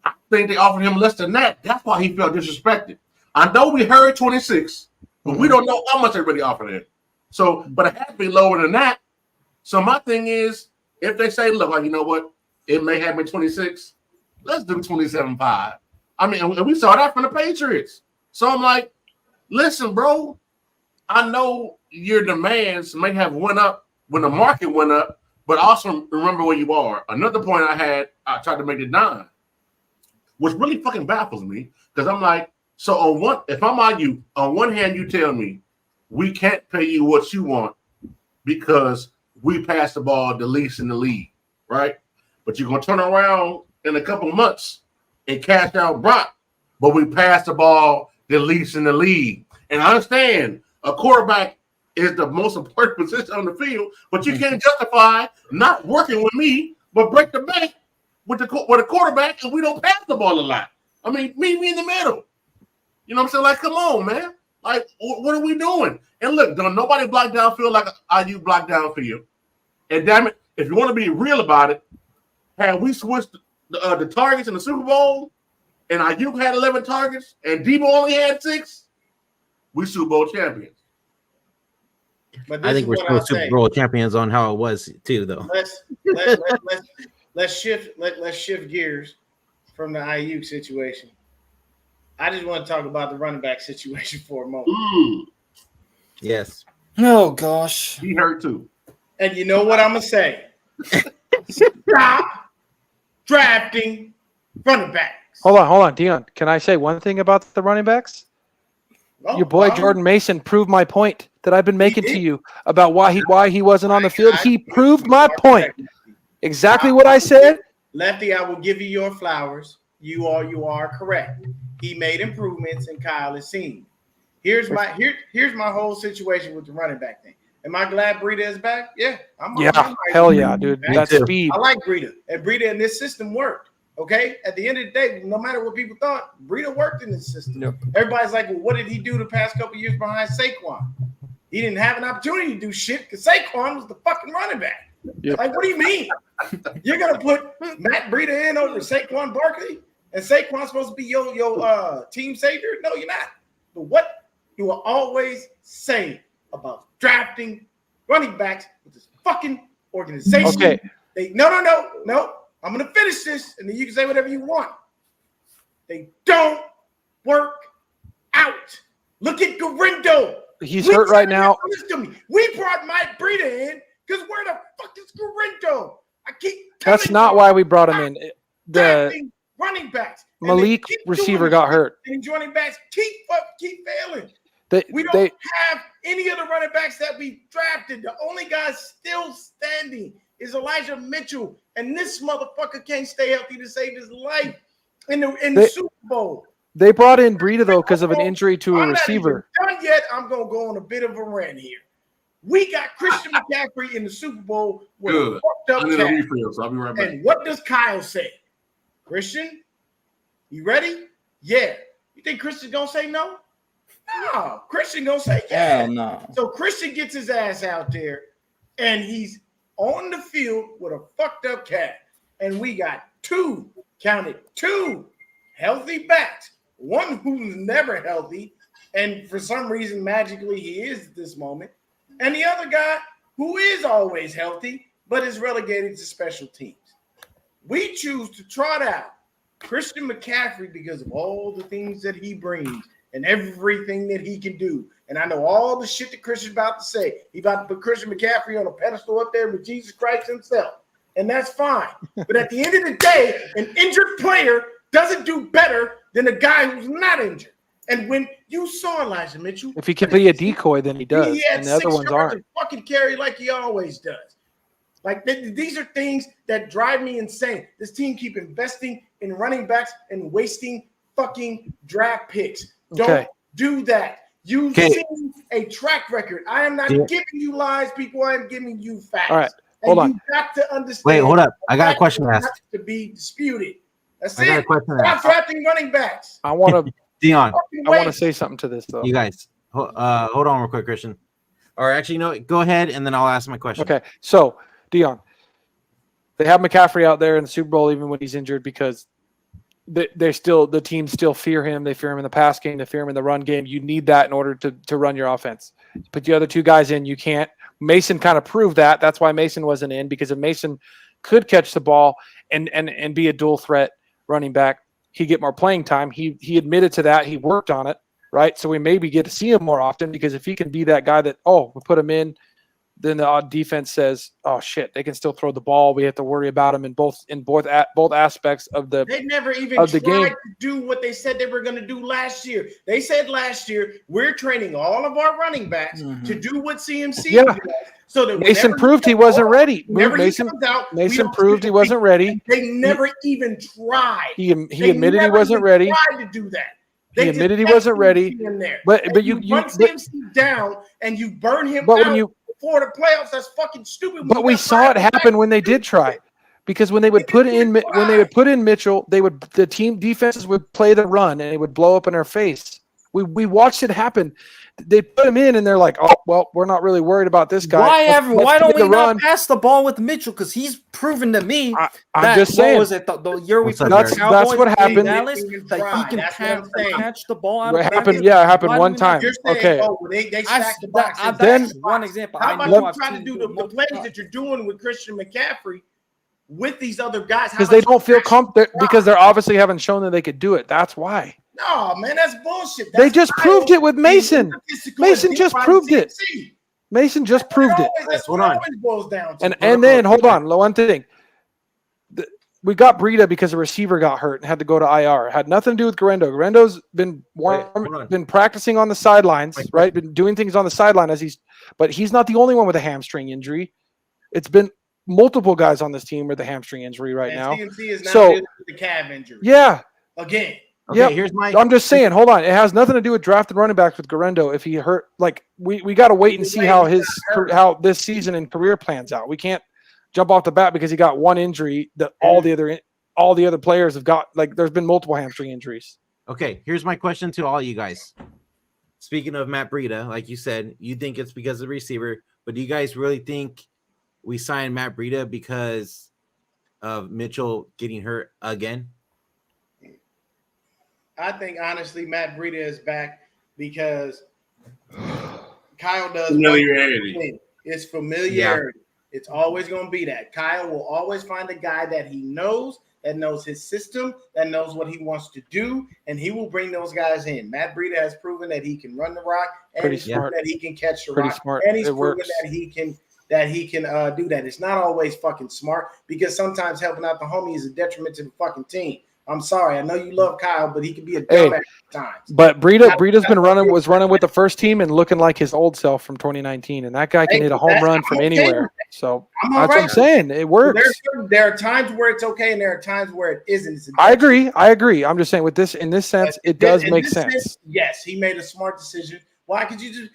I think they offered him less than that. That's why he felt disrespected. I know we heard 26, but we don't know how much they really offered him. So, but it has to be lower than that. So my thing is, if they say, look, like, you know what, it may have been 26, let's do 27.5. I mean, and we saw that from the Patriots. So I'm like, listen, bro, I know your demands may have went up when the market went up, but also remember where you are. Another point I tried to make it 9, which really fucking baffles me, because I'm like, so if I'm Aiyuk, on one hand, you tell me we can't pay you what you want because we pass the ball the least in the league, right? But you're gonna turn around in a couple months and cash out Brock, but we pass the ball the least in the league. And I understand a quarterback is the most important position on the field, but you can't justify not working with me, but break the bank with a quarterback, and we don't pass the ball a lot. I mean, meet me in the middle. You know what I'm saying? Like, come on, man. Like, what are we doing? And look, don't nobody block downfield like IU block downfield. And damn it, if you want to be real about it, had we switched the targets in the Super Bowl, and IU had 11 targets, and Debo only had 6, we Super Bowl champions. But I think we're still Super Bowl champions on how it was too, though. Let's shift gears from the Aiyuk situation. I just want to talk about the running back situation for a moment. Yes. Oh gosh. He hurt too. And you know what I'm gonna say? Stop drafting running backs. Hold on, Deon. Can I say one thing about the running backs? Your boy Jordan Mason proved my point that I've been making to you about why he wasn't on the field. He proved my point. Exactly what I said. Lefty, I will give you your flowers. You are correct. He made improvements, and Kyle is seen. Here's my whole situation with the running back thing. Am I glad Breida is back? Yeah, hell yeah, dude. That's speed. I like Breida, and Breida in this system worked. Okay, at the end of the day, no matter what people thought, Breida worked in this system. Yep. Everybody's like, well, what did he do the past couple of years behind Saquon? He didn't have an opportunity to do shit because Saquon was the fucking running back. Yep. Like, what do you mean? You're gonna put Matt Breida in over Saquon Barkley, and Saquon's supposed to be your team savior? No, you're not. But what you will always say about drafting running backs with this fucking organization? Okay. No. I'm going to finish this, and then you can say whatever you want. They don't work out. Look at Garindo. He's hurt right now. Listen to me. We brought Matt Breida in because where the fuck is Garindo? I keep That's not why we brought him in. The running backs. Malik receiver got hurt. And running backs keep failing. We don't have any of the running backs that we drafted. The only guy still standing is Elijah Mitchell, and this motherfucker can't stay healthy to save his life in the Super Bowl. They brought in Breida though because of an injury to a receiver. I'm not even done yet. I'm gonna go on a bit of a rant here. We got Christian McCaffrey in the Super Bowl with a fucked up cat. So I'll be right back. And what does Kyle say? Christian, you ready? Yeah. You think Christian's gonna say no? No. Christian gonna say yeah. Hell no. So Christian gets his ass out there, and he's on the field with a fucked up cat. And we got two healthy backs. One who's never healthy, and for some reason, magically, he is at this moment. And the other guy who is always healthy, but is relegated to special teams. We choose to trot out Christian McCaffrey because of all the things that he brings and everything that he can do. And I know all the shit that Christian's about to say. He's about to put Christian McCaffrey on a pedestal up there with Jesus Christ himself. And that's fine. But at the end of the day, an injured player doesn't do better than a guy who's not injured. And when you saw Elijah Mitchell, if he can be a decoy, then he does, and the other ones aren't. Fucking carry like he always does. Like these are things that drive me insane. This team keep investing in running backs and wasting fucking draft picks. Don't do that. You've seen a track record. I am not giving you lies, people. I am giving you facts. All right, hold on. You got to understand. Wait, hold up. I got a question to ask. To be disputed. That's I got a it. question. Stop drafting running backs. I want to. Deon, I want to say something to this though. You guys, hold on real quick, Christian. Or actually, no, go ahead, and then I'll ask my question. Okay, so Deon, they have McCaffrey out there in the Super Bowl even when he's injured because the team still fear him. They fear him in the pass game. They fear him in the run game. You need that in order to run your offense. Put the other two guys in, you can't. Mason kind of proved that. That's why Mason wasn't in, because if Mason could catch the ball and be a dual threat running back, he'd get more playing time. He admitted to that. He worked on it, right? So we maybe get to see him more often, because if he can be that guy that, we put him in, then the defense says, oh shit, they can still throw the ball. We have to worry about him in both aspects of the They never even of the tried game. to do what they said they were going to do last year. They said last year, we're training all of our running backs to do what CMC does. So that Mason proved he wasn't ready. Mason proved he wasn't ready. They never even tried. He admitted he wasn't ready. Tried to do that. He admitted he wasn't ready. But you run CMC down and you burn him but out when you before the playoffs. That's fucking stupid. But we saw it happen when they did try, because when they would put in Mitchell, the team defenses would play the run and it would blow up in our face. We watched it happen. They put him in and they're like, oh well, we're not really worried about this guy. Why don't we not pass the ball with Mitchell? Because he's proven to me I'm just saying. What was it the year we played that's what happened. Dallas, that he can catch the ball out of it happened one time. Okay. They stacked the box. Then one example. How about you try to do the plays that you're doing with Christian McCaffrey with these other guys? Because they don't feel comfortable, because they obviously haven't shown that they could do it. That's why. No, man, that's bullshit. They just proved it with Mason. Mason just proved it. Mason just proved it. That's what it boils down to. And then hold on, one thing. We got Breida because a receiver got hurt and had to go to IR. It had nothing to do with Garindo. Garindo's been practicing on the sidelines, right? Been doing things on the sideline but he's not the only one with a hamstring injury. It's been multiple guys on this team with a hamstring injury right now. CMC is now dealing with the calf injury. Yeah. Again. Okay, I'm just saying, hold on. It has nothing to do with drafted running backs with Garindo. If he hurt, like we got to wait and see how this season and career plans out. We can't jump off the bat because he got one injury that all the other players have got. Like there's been multiple hamstring injuries. Okay, here's my question to all you guys. Speaking of Matt Breida, like you said, you think it's because of the receiver, but do you guys really think we signed Matt Breida because of Mitchell getting hurt again? I think honestly, Matt Breida is back because Kyle does familiarity. It's familiarity. It's always going to be that. Kyle will always find a guy that he knows, that knows his system, that knows what he wants to do, and he will bring those guys in. Matt Breida has proven that he can run the rock, and he's proven that he can catch the rock, and he's proven that he can do that. It's not always fucking smart, because sometimes helping out the homie is a detriment to the fucking team. I'm sorry. I know you love Kyle, but he can be a dumbass at times. But Breida's been running with the first team and looking like his old self from 2019, and that guy can hit a home run from anywhere. So that's what I'm saying. It works. There are times where it's okay, and there are times where it isn't. I agree. I'm just saying in this sense, it does make sense. Yes, he made a smart decision. Why could you just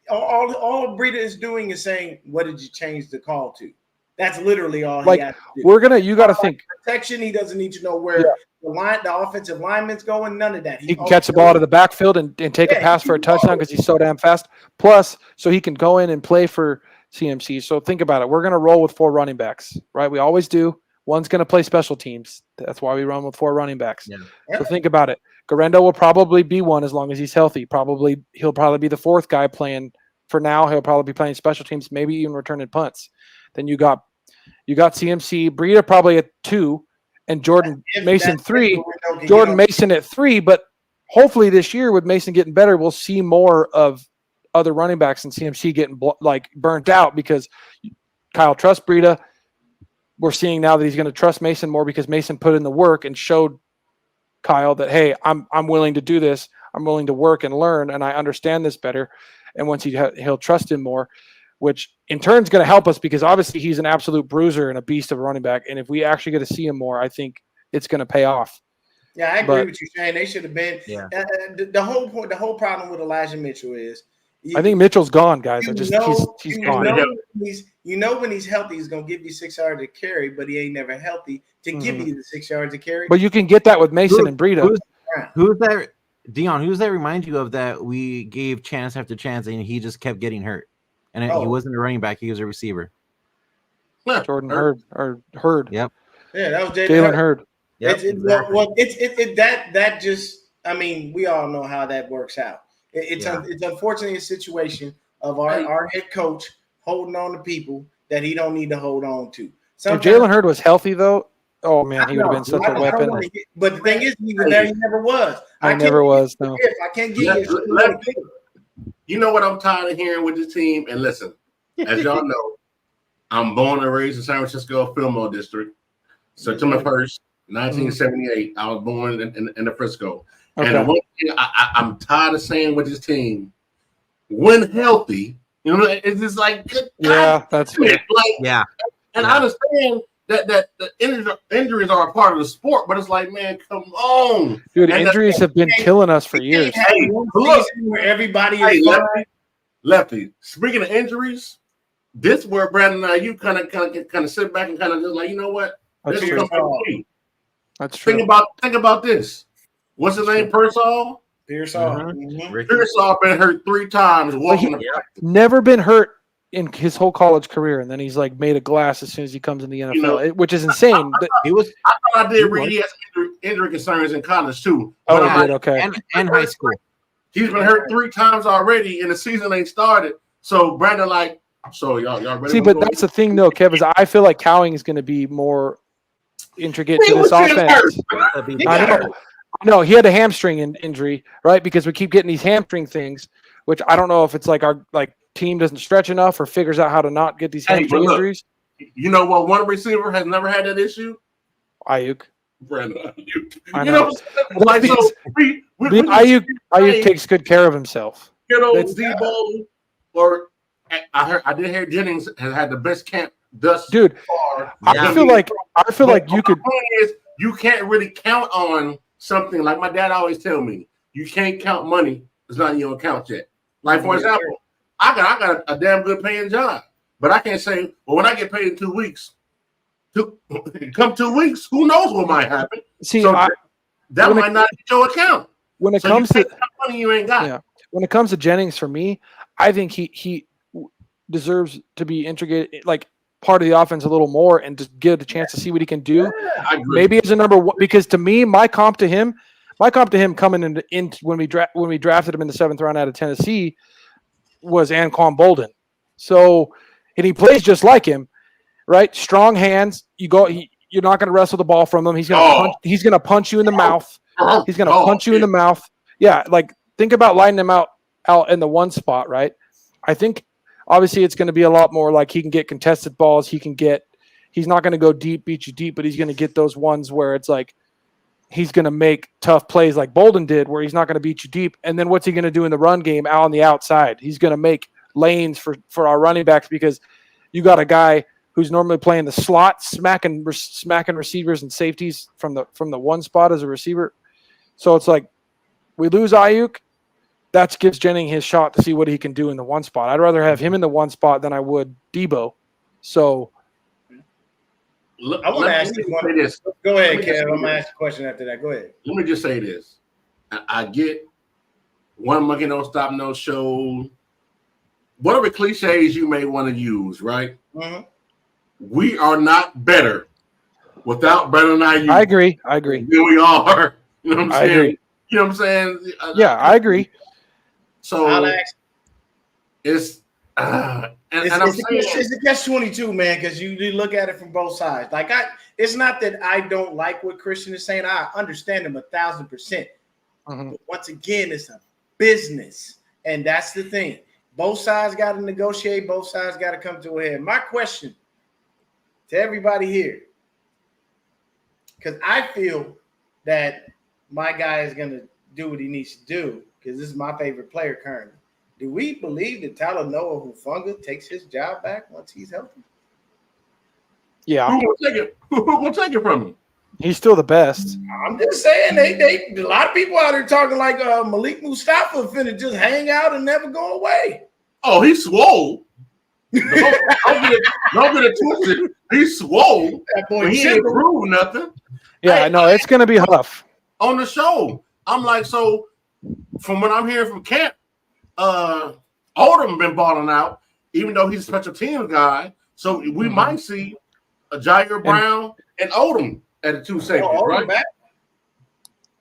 all Breida is doing is saying, what did you change the call to? That's literally all he has to do. You got to think protection. He doesn't need to know where the offensive lineman's going. None of that. He can catch the ball to the backfield and take a pass for a touchdown because he's so damn fast. Plus, so he can go in and play for CMC. So think about it. We're going to roll with 4 running backs, right? We always do. One's going to play special teams. That's why we run with 4 running backs. Yeah. So think about it. Garendo will probably be one as long as he's healthy. He'll probably be the 4th guy playing. For now, he'll probably be playing special teams, maybe even returning punts. Then you got CMC, Breida probably at 2, and Jordan Mason 3. Jordan Mason at 3, but hopefully this year with Mason getting better, we'll see more of other running backs and CMC getting burnt out because Kyle trusts Breida. We're seeing now that he's going to trust Mason more because Mason put in the work and showed Kyle that, hey, I'm willing to do this. I'm willing to work and learn, and I understand this better. And once he'll trust him more, which in turn is going to help us because obviously he's an absolute bruiser and a beast of a running back. And if we actually get to see him more, I think it's going to pay off. Yeah, I agree with you, Shane. They should have been. Yeah. The whole problem with Elijah Mitchell is. I think Mitchell's gone, guys. He's gone. When he's healthy, he's going to give you 6 yards to carry, but he ain't never healthy to give you the 6 yards to carry. But you can get that with Mason and Breida. Who's that? Deon, who's that remind you of that we gave chance after chance and he just kept getting hurt? And he wasn't a running back, he was a receiver. Jordan Hurd. Yep. Yeah, that was Jalen Hurd. Yep, that just, I mean, we all know how that works out. It's unfortunately a situation of our head coach holding on to people that he don't need to hold on to. If Jalen Hurd was healthy, though, oh, man, he would have been such a weapon. But the thing is, he was there. He never was. I never was, no. I can't get you. You know what I'm tired of hearing with this team? And listen, as y'all know, I'm born and raised in San Francisco, Fillmore District. September 1st, 1978, I was born in the Frisco. Okay. And the one thing I'm tired of saying with this team, when healthy, you know, it's just like, that's fair. And I understand that the injuries are a part of the sport, but it's like, man, come on, dude. Injuries have been killing us for years. Hey, look, where everybody is lefty. Speaking of injuries, this where Brandon Aiyuk kind of sit back and kind of just like, you know what? That's this true. That's true. Think about this. What's his name? Pearsall. Pearsall been hurt 3 times. Never been hurt in his whole college career, and then he's like made of glass as soon as he comes in the NFL, which is insane. I thought I did read he has injury concerns in college too. Oh, he did, okay. And high school. He's been hurt 3 times already, and the season ain't started. So Brandon, y'all ready? See, but that's the thing, though, Kev, is I feel like Cowing is going to be more intricate to this offense. I know he had a hamstring injury, right? Because we keep getting these hamstring things, which I don't know if it's like our team doesn't stretch enough or figures out how to not get these hamstring injuries. You know what? One receiver has never had that issue. Aiyuk. Brandon Aiyuk. I know. Aiyuk takes good care of himself. Good old Debo, or I did hear Jennings has had the best camp thus dude, far. I feel like you could. You can't really count on something like my dad always tell me. You can't count money. It's not in your account yet. Like for example, I got a damn good paying job, but I can't say, well, when I get paid in 2 weeks, come 2 weeks, who knows what might happen? See, so that might not hit your account. When it comes to money, you ain't got. Yeah. When it comes to Jennings, for me, I think he deserves to be integrated, like part of the offense a little more, and just get a chance to see what he can do. Maybe as a number one, because to me, my comp to him coming in when we drafted him in the 7th round out of Tennessee was Anquan Bolden. So, and he plays just like him. right? Strong hands. You're not going to wrestle the ball from him. He's going to punch you in the mouth. He's going to punch you in the mouth. Yeah, like think about lining him out in the one spot, right? I think obviously it's going to be a lot more like he can get contested balls. He's not going to go deep, beat you deep, but he's going to get those ones where it's like he's going to make tough plays like Bolden did, where he's not going to beat you deep. And then what's he going to do in the run game out on the outside? He's going to make lanes for our running backs because you got a guy who's normally playing the slot, smacking receivers and safeties from the one spot as a receiver. So it's like we lose Aiyuk. That gives Jennings his shot to see what he can do in the one spot. I'd rather have him in the one spot than I would Debo. So I want to ask you one. Go ahead, Kev. I'm going to ask a question after that. Go ahead. Let me just say this. I get one monkey don't stop no show. Whatever cliches you may want to use, right? Mm-hmm. We are not better without Brandon Aiyuk. I agree. Here we are. You know what I'm saying? I agree. You know what I'm saying? Yeah, I agree. So it's a catch-22, man, because you look at it from both sides. Like it's not that I don't like what Christian is saying. I understand him 1,000%. Mm-hmm. But once again, it's a business, and that's the thing. Both sides got to negotiate. Both sides got to come to a head. My question to everybody here, because I feel that my guy is going to do what he needs to do, because this is my favorite player currently. Do we believe that Talanoa Hufanga takes his job back once he's healthy? Yeah. Who's gonna take it from him? He's still the best. I'm just saying, they a lot of people out there talking like Malik Mustafa finna just hang out and never go away. Oh, he's swole. Don't get it twisted. He's swole. That boy, he ain't proved nothing. Yeah, I know. It's going to be Huff. On the show, I'm like, so from what I'm hearing from camp, Odom been balling out, even though he's a special teams guy. So we might see a Jair Brown and Odom at the two safeties, right? Back?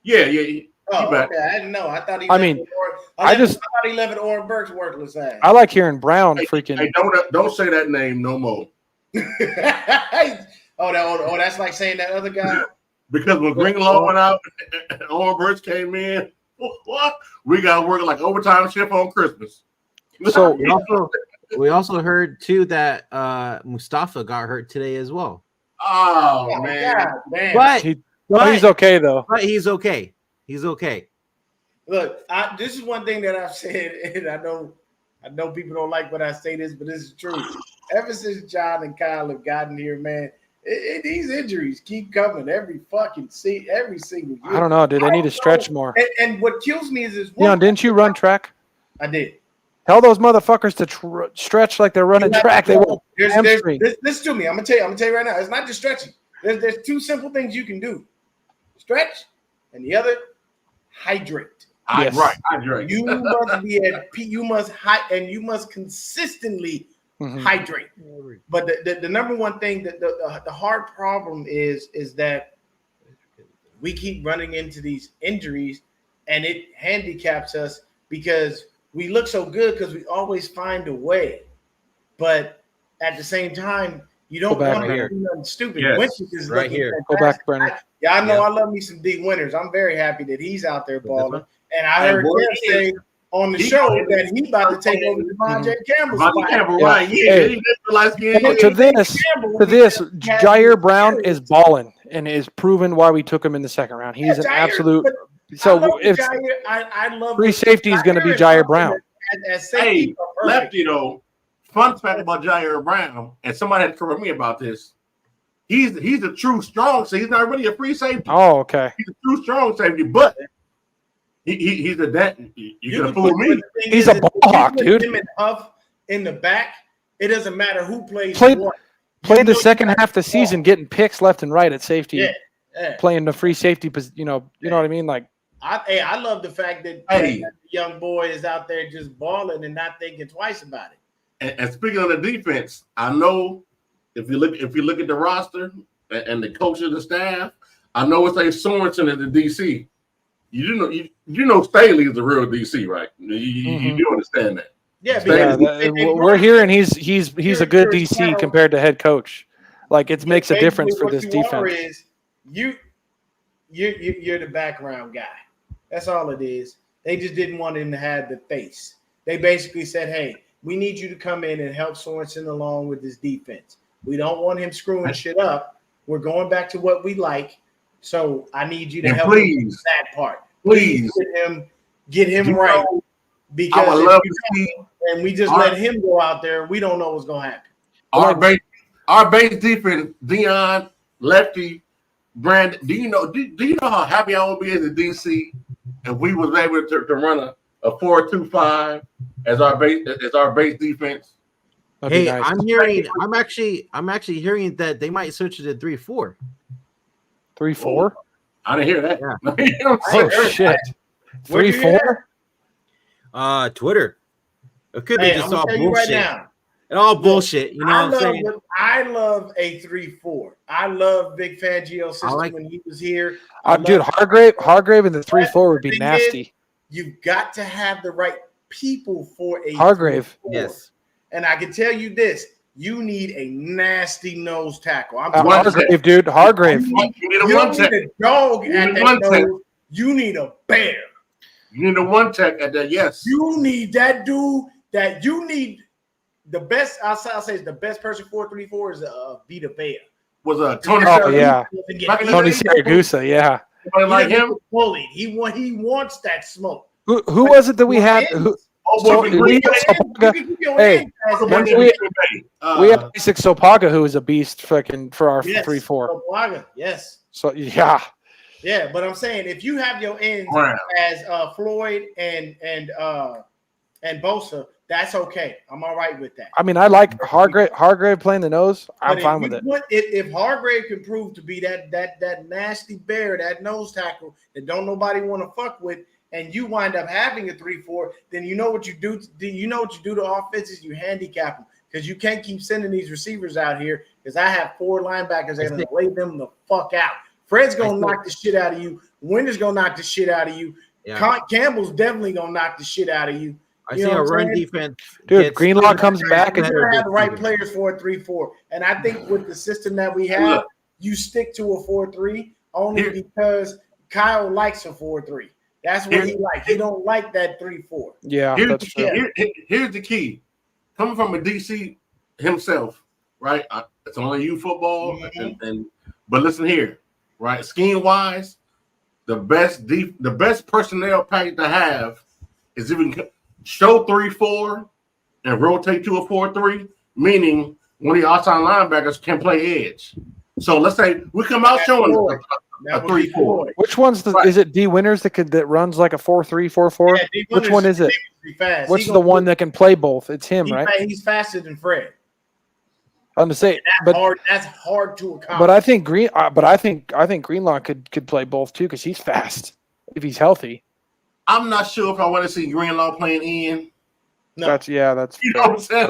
Yeah. He back. Okay. I didn't know. I thought he. I thought he left Oren Burks worthless ass. I like hearing Brown freaking. Hey, don't say that name no more. That's like saying that other guy. Because when Greenlaw went out and Oren Burks came in, we got to work like overtime shift on Christmas. So we also heard too that Mustafa got hurt today as well. Oh man! God, man. But he's okay though. But he's okay. He's okay. Look, this is one thing that I've said, and I know people don't like when I say this, but this is true. Ever since John and Kyle have gotten here, man, these injuries keep coming every single year. I don't know, dude. They need to stretch more. And what kills me is Leon, didn't you run track? I did. Tell those motherfuckers to stretch like they're running track. They won't hamstring. Listen to me. I'm gonna tell you right now. It's not just stretching. There's two simple things you can do: stretch, and the other, hydrate. Yes. Right, hydrate. You must be at peak. You must consistently hydrate. But the number one thing that the hard problem is that we keep running into these injuries, and it handicaps us because we look so good because we always find a way. But at the same time, you don't want to do nothing stupid. Yes. Winters is Right here. Go back, Brandon. I know I love me some D Winters. I'm very happy that he's out there balling. And I heard him say on the show that he's about to take over Devontae Campbell's spot. Right? Hey. To this, Jair Brown is balling and is proven why we took him in the second round. He's an absolute. So if I love free safety is going to be Jair Brown. Hey, Lefty though. Fun fact about Jair Brown, and somebody had to correct me about this. He's a true strong safety. He's not really a free safety. Oh, okay. He's a true strong safety, but he's a that you can fool me. He's a ball hawk, dude. Him and Huff in the back. It doesn't matter who plays. Played the second half of the season, getting picks left and right at safety. Yeah. Playing the free safety, you know what I mean? Like, I love the fact that the young boy is out there just balling and not thinking twice about it. And speaking of the defense, I know if you look at the roster and the coach of the staff, I know it's like Sorensen at the DC. You know Staley is the real DC, right? You do understand that. Yeah, we're hearing he's a good DC compared to head coach. Like it makes a difference for What this you defense. are is you're the background guy. That's all it is. They just didn't want him to have the face. They basically said, "Hey, we need you to come in and help Sorensen along with this defense. We don't want him screwing shit up. We're going back to what we like. So I need you to help him with that part. Please get him right. Because I would love to see, and we just let him go out there. We don't know what's going to happen. Our base defense, Deon, Lefty, Brandon. Do you know how happy I would be as a DC if we was able to run a 4-2-5 as our base defense? Hey, nice. I'm actually hearing that they might switch it to 3-4. 3-4? I didn't hear that. Yeah. Oh shit. 3-4? Twitter. It could be just all bullshit. Right now, all bullshit. You know what I'm saying? I love a 3-4. I love Big Fangio's system when he was here. Dude, Hargrave in the 3-4 would be nasty. You've got to have the right people for a Hargrave. 3-4. Yes. And I can tell you this: you need a nasty nose tackle. Hargrave, dude. Hargrave. You don't need a dog at that nose. You need a bear. You need a one tech at that. Yes. You need that dude. That you need the best. I'll say is the best person 4-3-4 is Vita Vea. Was Tony? Oh yeah. Tony Siragusa. Yeah. Like him. Bullied. He wants that smoke. Who was it that we had? We had Isaac Sopaga, who was a beast fucking for our 3-4. Sopaga, yes. So yeah. Yeah, but I'm saying if you have your ends as Floyd and Bosa, that's okay. I'm all right with that. I mean, I like Hargrave playing the nose. I'm fine with it. If Hargrave can prove to be that nasty bear, that nose tackle that don't nobody want to fuck with, and you wind up having a 3-4, then you know what you do. You know what you do to offenses? You handicap them because you can't keep sending these receivers out here because I have 4 linebackers that are going to lay them the fuck out. Fred's going to knock the shit out of you. Winter's going to knock the shit out of you. Yeah. Campbell's definitely going to knock the shit out of you. I see a run defense. Dude, Greenlaw comes back. You have the right players for a 3-4. And I think with the system that we have, you stick to a 4-3 only because Kyle likes a 4-3. That's what he likes. He don't like that 3-4. Yeah, that's true. Here's the key. Coming from a DC himself, right? It's only you football, but listen here, right? Scheme wise, the best personnel package to have is if we can show 3-4 and rotate to a 4-3, meaning one of the outside linebackers can play edge. So let's say we come out showing a 3-4. Which one's is it D Winters that runs like a 4-3, 4-4? Yeah, which one is it? What's the one that can play both? It's him, right? He's faster than Fred. I'm to say, that's hard to accomplish. But I think Greenlaw could play both too because he's fast if he's healthy. I'm not sure if I want to see Greenlaw playing in. No. That's you know what I'm saying.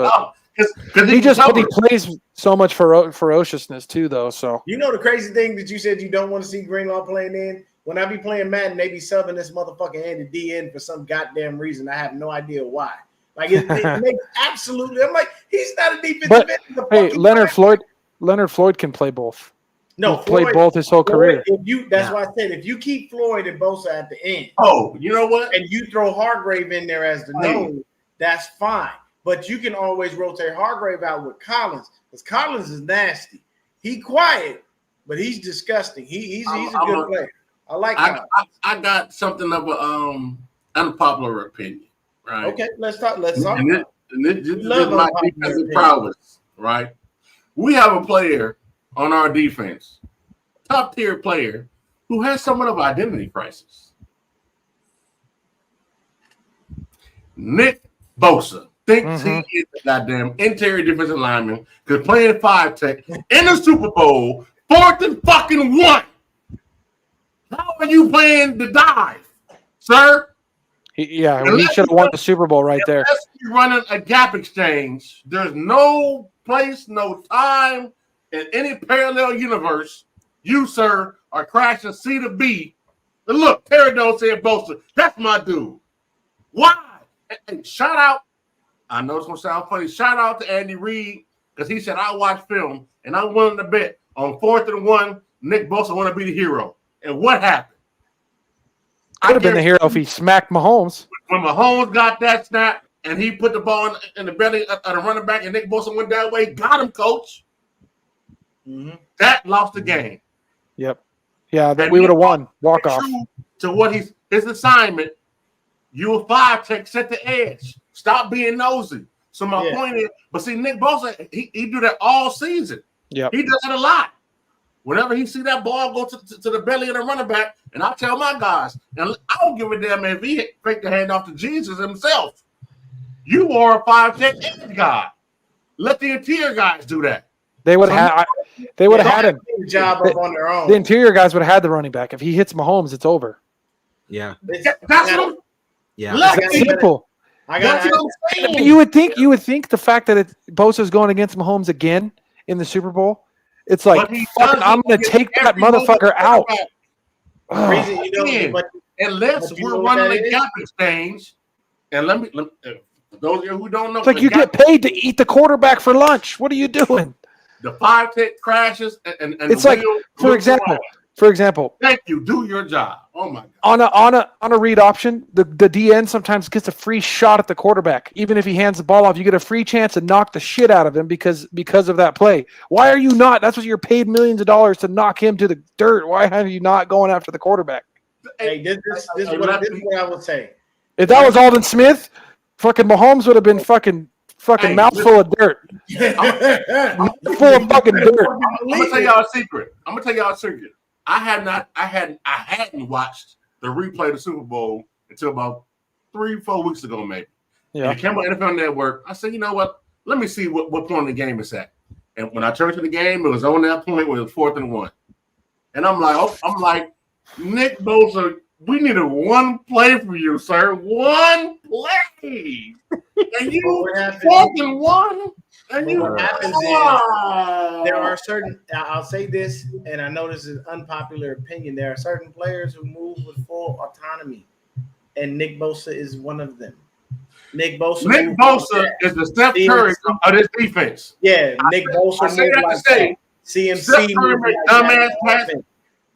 Because he plays so much ferociousness too, though. So you know the crazy thing that you said you don't want to see Greenlaw playing in. When I be playing Madden, they be subbing this motherfucking Andy D in for some goddamn reason. I have no idea why. Like it makes absolutely. I'm like, he's not a defensive end. Hey, Leonard Floyd can play both. No, he played both his whole career. That's why I said if you keep Floyd and Bosa at the end. Oh, you know what? And you throw Hargrave in there as the nose, that's fine. But you can always rotate Hargrave out with Collins because Collins is nasty. He quiet, but he's disgusting. He's a good player. I like Collins. I got something of a unpopular opinion, right? Okay, let's talk. This is my defensive prowess, right? We have a player on our defense, top tier player, who has somewhat of identity crisis. Nick Bosa thinks he is a goddamn interior defensive lineman because playing 5 tech in the Super Bowl, 4th and fucking 1. How are you playing the dive, sir? He should have won the Super Bowl right there. Unless you're running a gap exchange, there's no place, no time in any parallel universe. You, sir, are crashing C to B. And look, Terradone said Bosa. That's my dude. Why? And shout out. I know it's gonna sound funny. Shout out to Andy Reid because he said, I watch film and I'm willing to bet on 4th and 1, Nick Bosa want to be the hero. And what happened? Could have been the hero if he smacked Mahomes. When Mahomes got that snap and he put the ball in the belly of the running back and Nick Bosa went that way, got him, coach. Mm-hmm. That lost the game. Yep. Yeah, we would have won. Walk off. To what his assignment, you a 5 tech, set the edge. Stop being nosy. So my point is, but see, Nick Bosa, he do that all season. Yep. He does it a lot. Whenever he see that ball go to the belly of the running back, and I tell my guys, and I don't give a damn if he fake the hand off to Jesus himself. You are a 5 tech edge guy. Let the interior guys do that. They would have had him. The job up on their own. The interior guys would have had the running back. If he hits Mahomes, it's over. Yeah. That's what Yeah. It's simple. That's what I'm saying. You would think the fact that Bosa's going against Mahomes again in the Super Bowl, it's like I'm going to take that motherfucker out. Reason you don't, unless we're running a gap exchange, and let me for those of you who don't know, it's like you get paid to eat the quarterback for lunch. What are you doing? The 5 tech crashes and it's like, for example. Thank you. Do your job. Oh my God. On a read option, the DN sometimes gets a free shot at the quarterback. Even if he hands the ball off, you get a free chance to knock the shit out of him because of that play. Why are you not? That's what you're paid millions of dollars to knock him to the dirt. Why are you not going after the quarterback? Hey, this is what I would say. If that was Alden Smith, fucking Mahomes would have been fuking mouthful of dirt. Full of fucking dirt. I'm gonna tell y'all a secret. I hadn't watched the replay of the Super Bowl until about 3-4 weeks ago, maybe. Yeah. And it came on NFL Network. I said, you know what? Let me see what point in the game it's at. And when I turned to the game, it was on that point where it was 4th and 1. And I'm like, Nick Bosa, we needed one play for you, sir. One play. And you 4th and 1. And you what happens is there are certain, I'll say this, and I know this is an unpopular opinion. There are certain players who move with full autonomy, and Nick Bosa is one of them. Nick Bosa is the Steph Curry of this defense. Yeah, Nick Bosa moves like that. CMC moves like dumbass passes.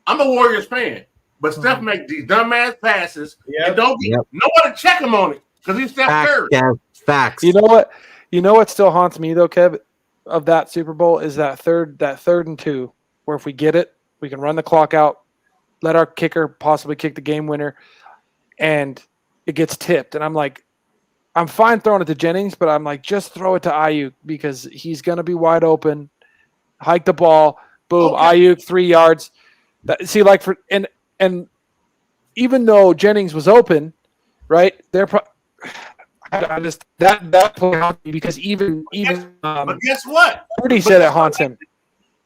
I'm a Warriors fan, but Steph makes these dumbass passes and don't get nobody check him on it because he's Steph Curry. Facts. You know what still haunts me though, Kev, of that Super Bowl is that third and 2, where if we get it, we can run the clock out, let our kicker possibly kick the game winner, and it gets tipped. And I'm like, I'm fine throwing it to Jennings, but I'm like, just throw it to Aiyuk because he's gonna be wide open. Hike the ball, boom, Aiyuk 3 yards. And even though Jennings was open, right? I just that play haunts me because even but guess what? Rudy said it haunts him.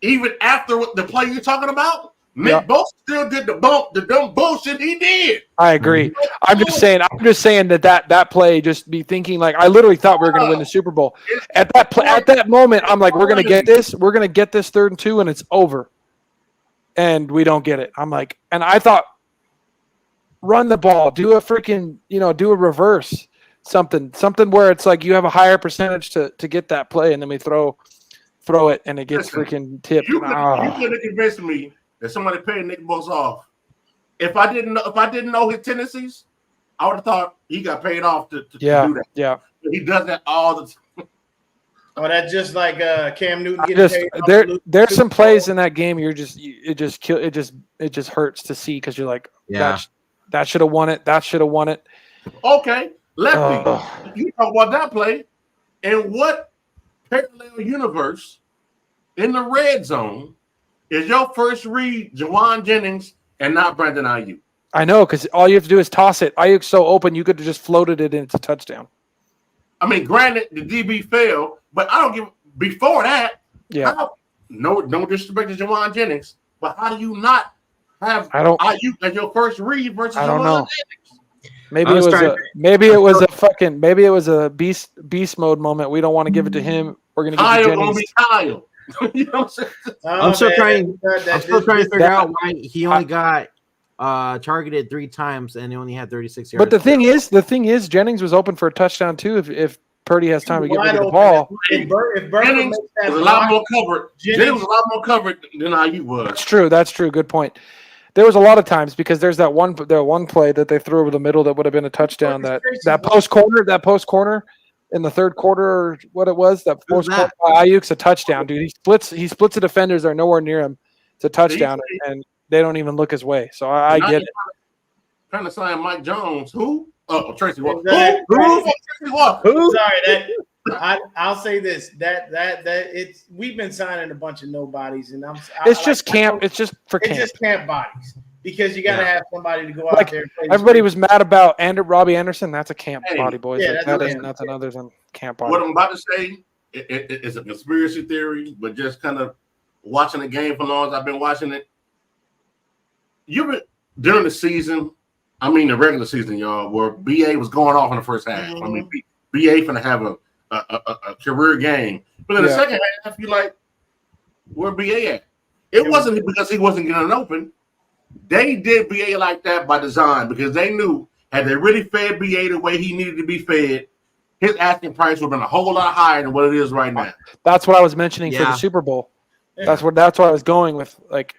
Even after the play you're talking about, Nick Bosa still did the dumb bullshit he did. I agree. I'm just saying that play, just be thinking like I literally thought we were going to win the Super Bowl. At that moment, I'm like, we're going to get this. We're going to get this 3rd and 2, and it's over. And we don't get it. I'm like, and I thought, run the ball, do a freaking, do a reverse. Something where it's like you have a higher percentage to get that play, and then we throw it, and it gets freaking tipped. You could have convinced me that somebody paid Nick Bosa off. If I didn't know his tendencies, I would have thought he got paid off to do that. Yeah, he does that all the time. Oh, that's just like Cam Newton getting paid. There's some plays in that game. It just hurts to see because you're like, that should have won it. That should have won it. Okay. Lefty, you talk about that play. In what parallel universe in the red zone is your first read Jawan Jennings and not Brandon Aiyuk? I know, because all you have to do is toss it. Aiyuk's so open, you could have just floated it into touchdown. I mean, granted, the DB failed, but I don't give before that. Yeah. No disrespect to Jawan Jennings, but how do you not have Aiyuk as your first read versus Jawan Jennings? Maybe it was a beast mode moment. We don't want to give it to him. We're gonna give it to Jennings. Kyle. You know what I'm still trying to figure out why he only got targeted 3 times and he only had 36 yards. But the thing is, Jennings was open for a touchdown too. Purdy has time to get rid Wide of the open. ball. If Burkhardt Jennings makes that was a lot block, more covered. Jennings was a lot more covered than Aiyuk was. That's true. That's true. Good point. There was a lot of times because there's that one play that they threw over the middle that would have been a touchdown. That post corner in the third quarter, or what it was, that post corner by Ayuk's a touchdown, dude. He splits the defenders. They're nowhere near him. It's a touchdown, and they don't even look his way. So I get it. Trying to sign Mike Jones. Who? Oh, Tracy Walker. Who? Tracy Walker. Sorry, I'll say this. That it's we've been signing a bunch of nobodies, and it's just camp. It's just for camp. It's just camp bodies because you got to have somebody to go out there. And play everybody was mad about Robbie Anderson. That's a camp body, boys. Yeah, that is nothing other than camp body. What I'm about to say is a conspiracy theory, but just kind of watching the game for long as I've been watching it. During the season, I mean the regular season, y'all, where BA was going off in the first half. I mean, BA finna have a career game. But in the second half, you're like, where BA at? It wasn't because he wasn't getting open. They did BA like that by design because they knew had they really fed BA the way he needed to be fed, his asking price would have been a whole lot higher than what it is right now. That's what I was mentioning for the Super Bowl. Yeah. That's what I was going with. Like,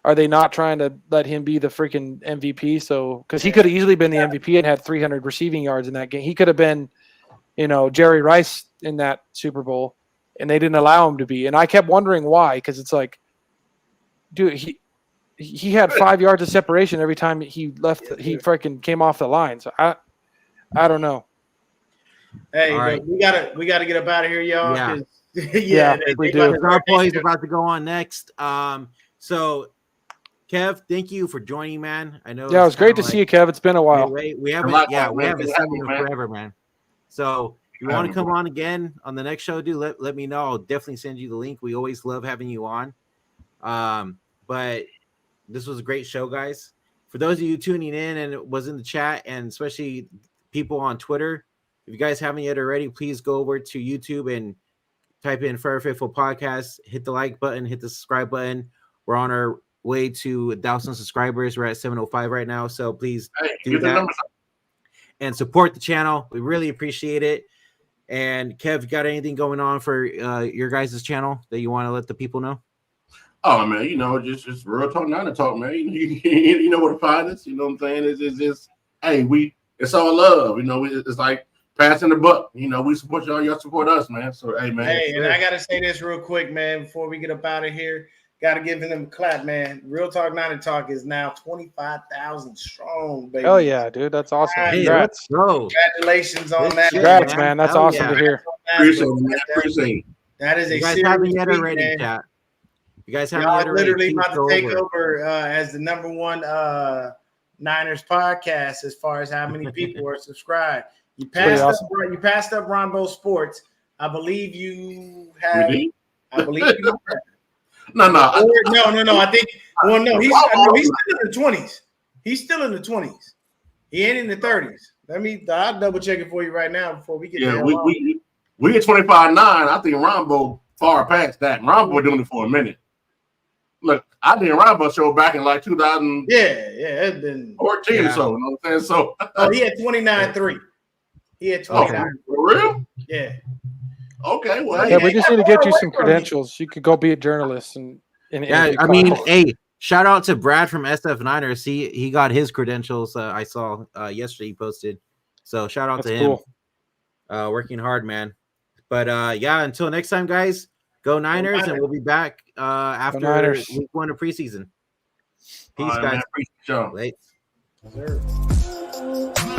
are they not trying to let him be the freaking MVP? So, because he could have easily been the MVP and had 300 receiving yards in that game. He could have been, Jerry Rice in that Super Bowl, and they didn't allow him to be. And I kept wondering why, because it's like, dude, he had 5 yards of separation every time he left. He freaking came off the line. So I don't know. Hey, right. we gotta get up out of here, y'all. Yeah, we do. Our boy is about to go on next. So, Kev, thank you for joining, man. I know. Yeah, it was great to see you, Kev. It's been a while. We haven't seen you forever, man. So, if you want to come on again on the next show, dude, let me know. I'll definitely send you the link. We always love having you on. But this was a great show, guys. For those of you tuning in and it was in the chat, and especially people on Twitter, if you guys haven't yet already, please go over to YouTube and type in Fair Faithful Podcast. Hit the like button, hit the subscribe button. We're on our way to 1,000 subscribers. We're at 705 right now, so please do that and support the channel. We really appreciate it. And Kev, you got anything going on for your guys' channel that you want to let the people know? Oh man, just real talk, not to talk, man. You know where to find us. You know what I'm saying? It's just it's all love. It's like passing the buck. We support y'all. Y'all support us, man. So hey, man. Hey, and I gotta say this real quick, man, before we get up out of here. Gotta give them a clap, man. Real Talk, Not to Talk is now 25,000 strong, baby. Oh yeah, dude, that's awesome. Hey, let's go. Congratulations on that. Congrats, man. That's awesome to hear. Appreciate it. That is a you guys serious haven't yet feat, already, man. chat. You guys haven't Y'all yet already. Literally about to take over as the number one Niners podcast as far as how many people are subscribed. You passed up Rombo Sports. I believe you have. I believe you have. No. I think. Well, no, he's still in the 20s. He's still in the 20s. He ain't in the 30s. I'll double check it for you right now before we get there. We at 25.9. I think Rombo far past that. Rombo doing it for a minute. Look, I did Rombo show back in like 2000. It's been 14 or so. You know what I'm saying? So he had 29.3. He had 29. For real? Yeah. Okay, well, we just need to get you some credentials. You could go be a journalist and shout out to Brad from SF Niners. He got his credentials. I saw yesterday he posted. So shout out to him. Cool. Working hard, man. But until next time, guys, go Niners, and we'll be back after week 1 of preseason. Peace, guys. Man, appreciate y'all. Late. Yes, sir.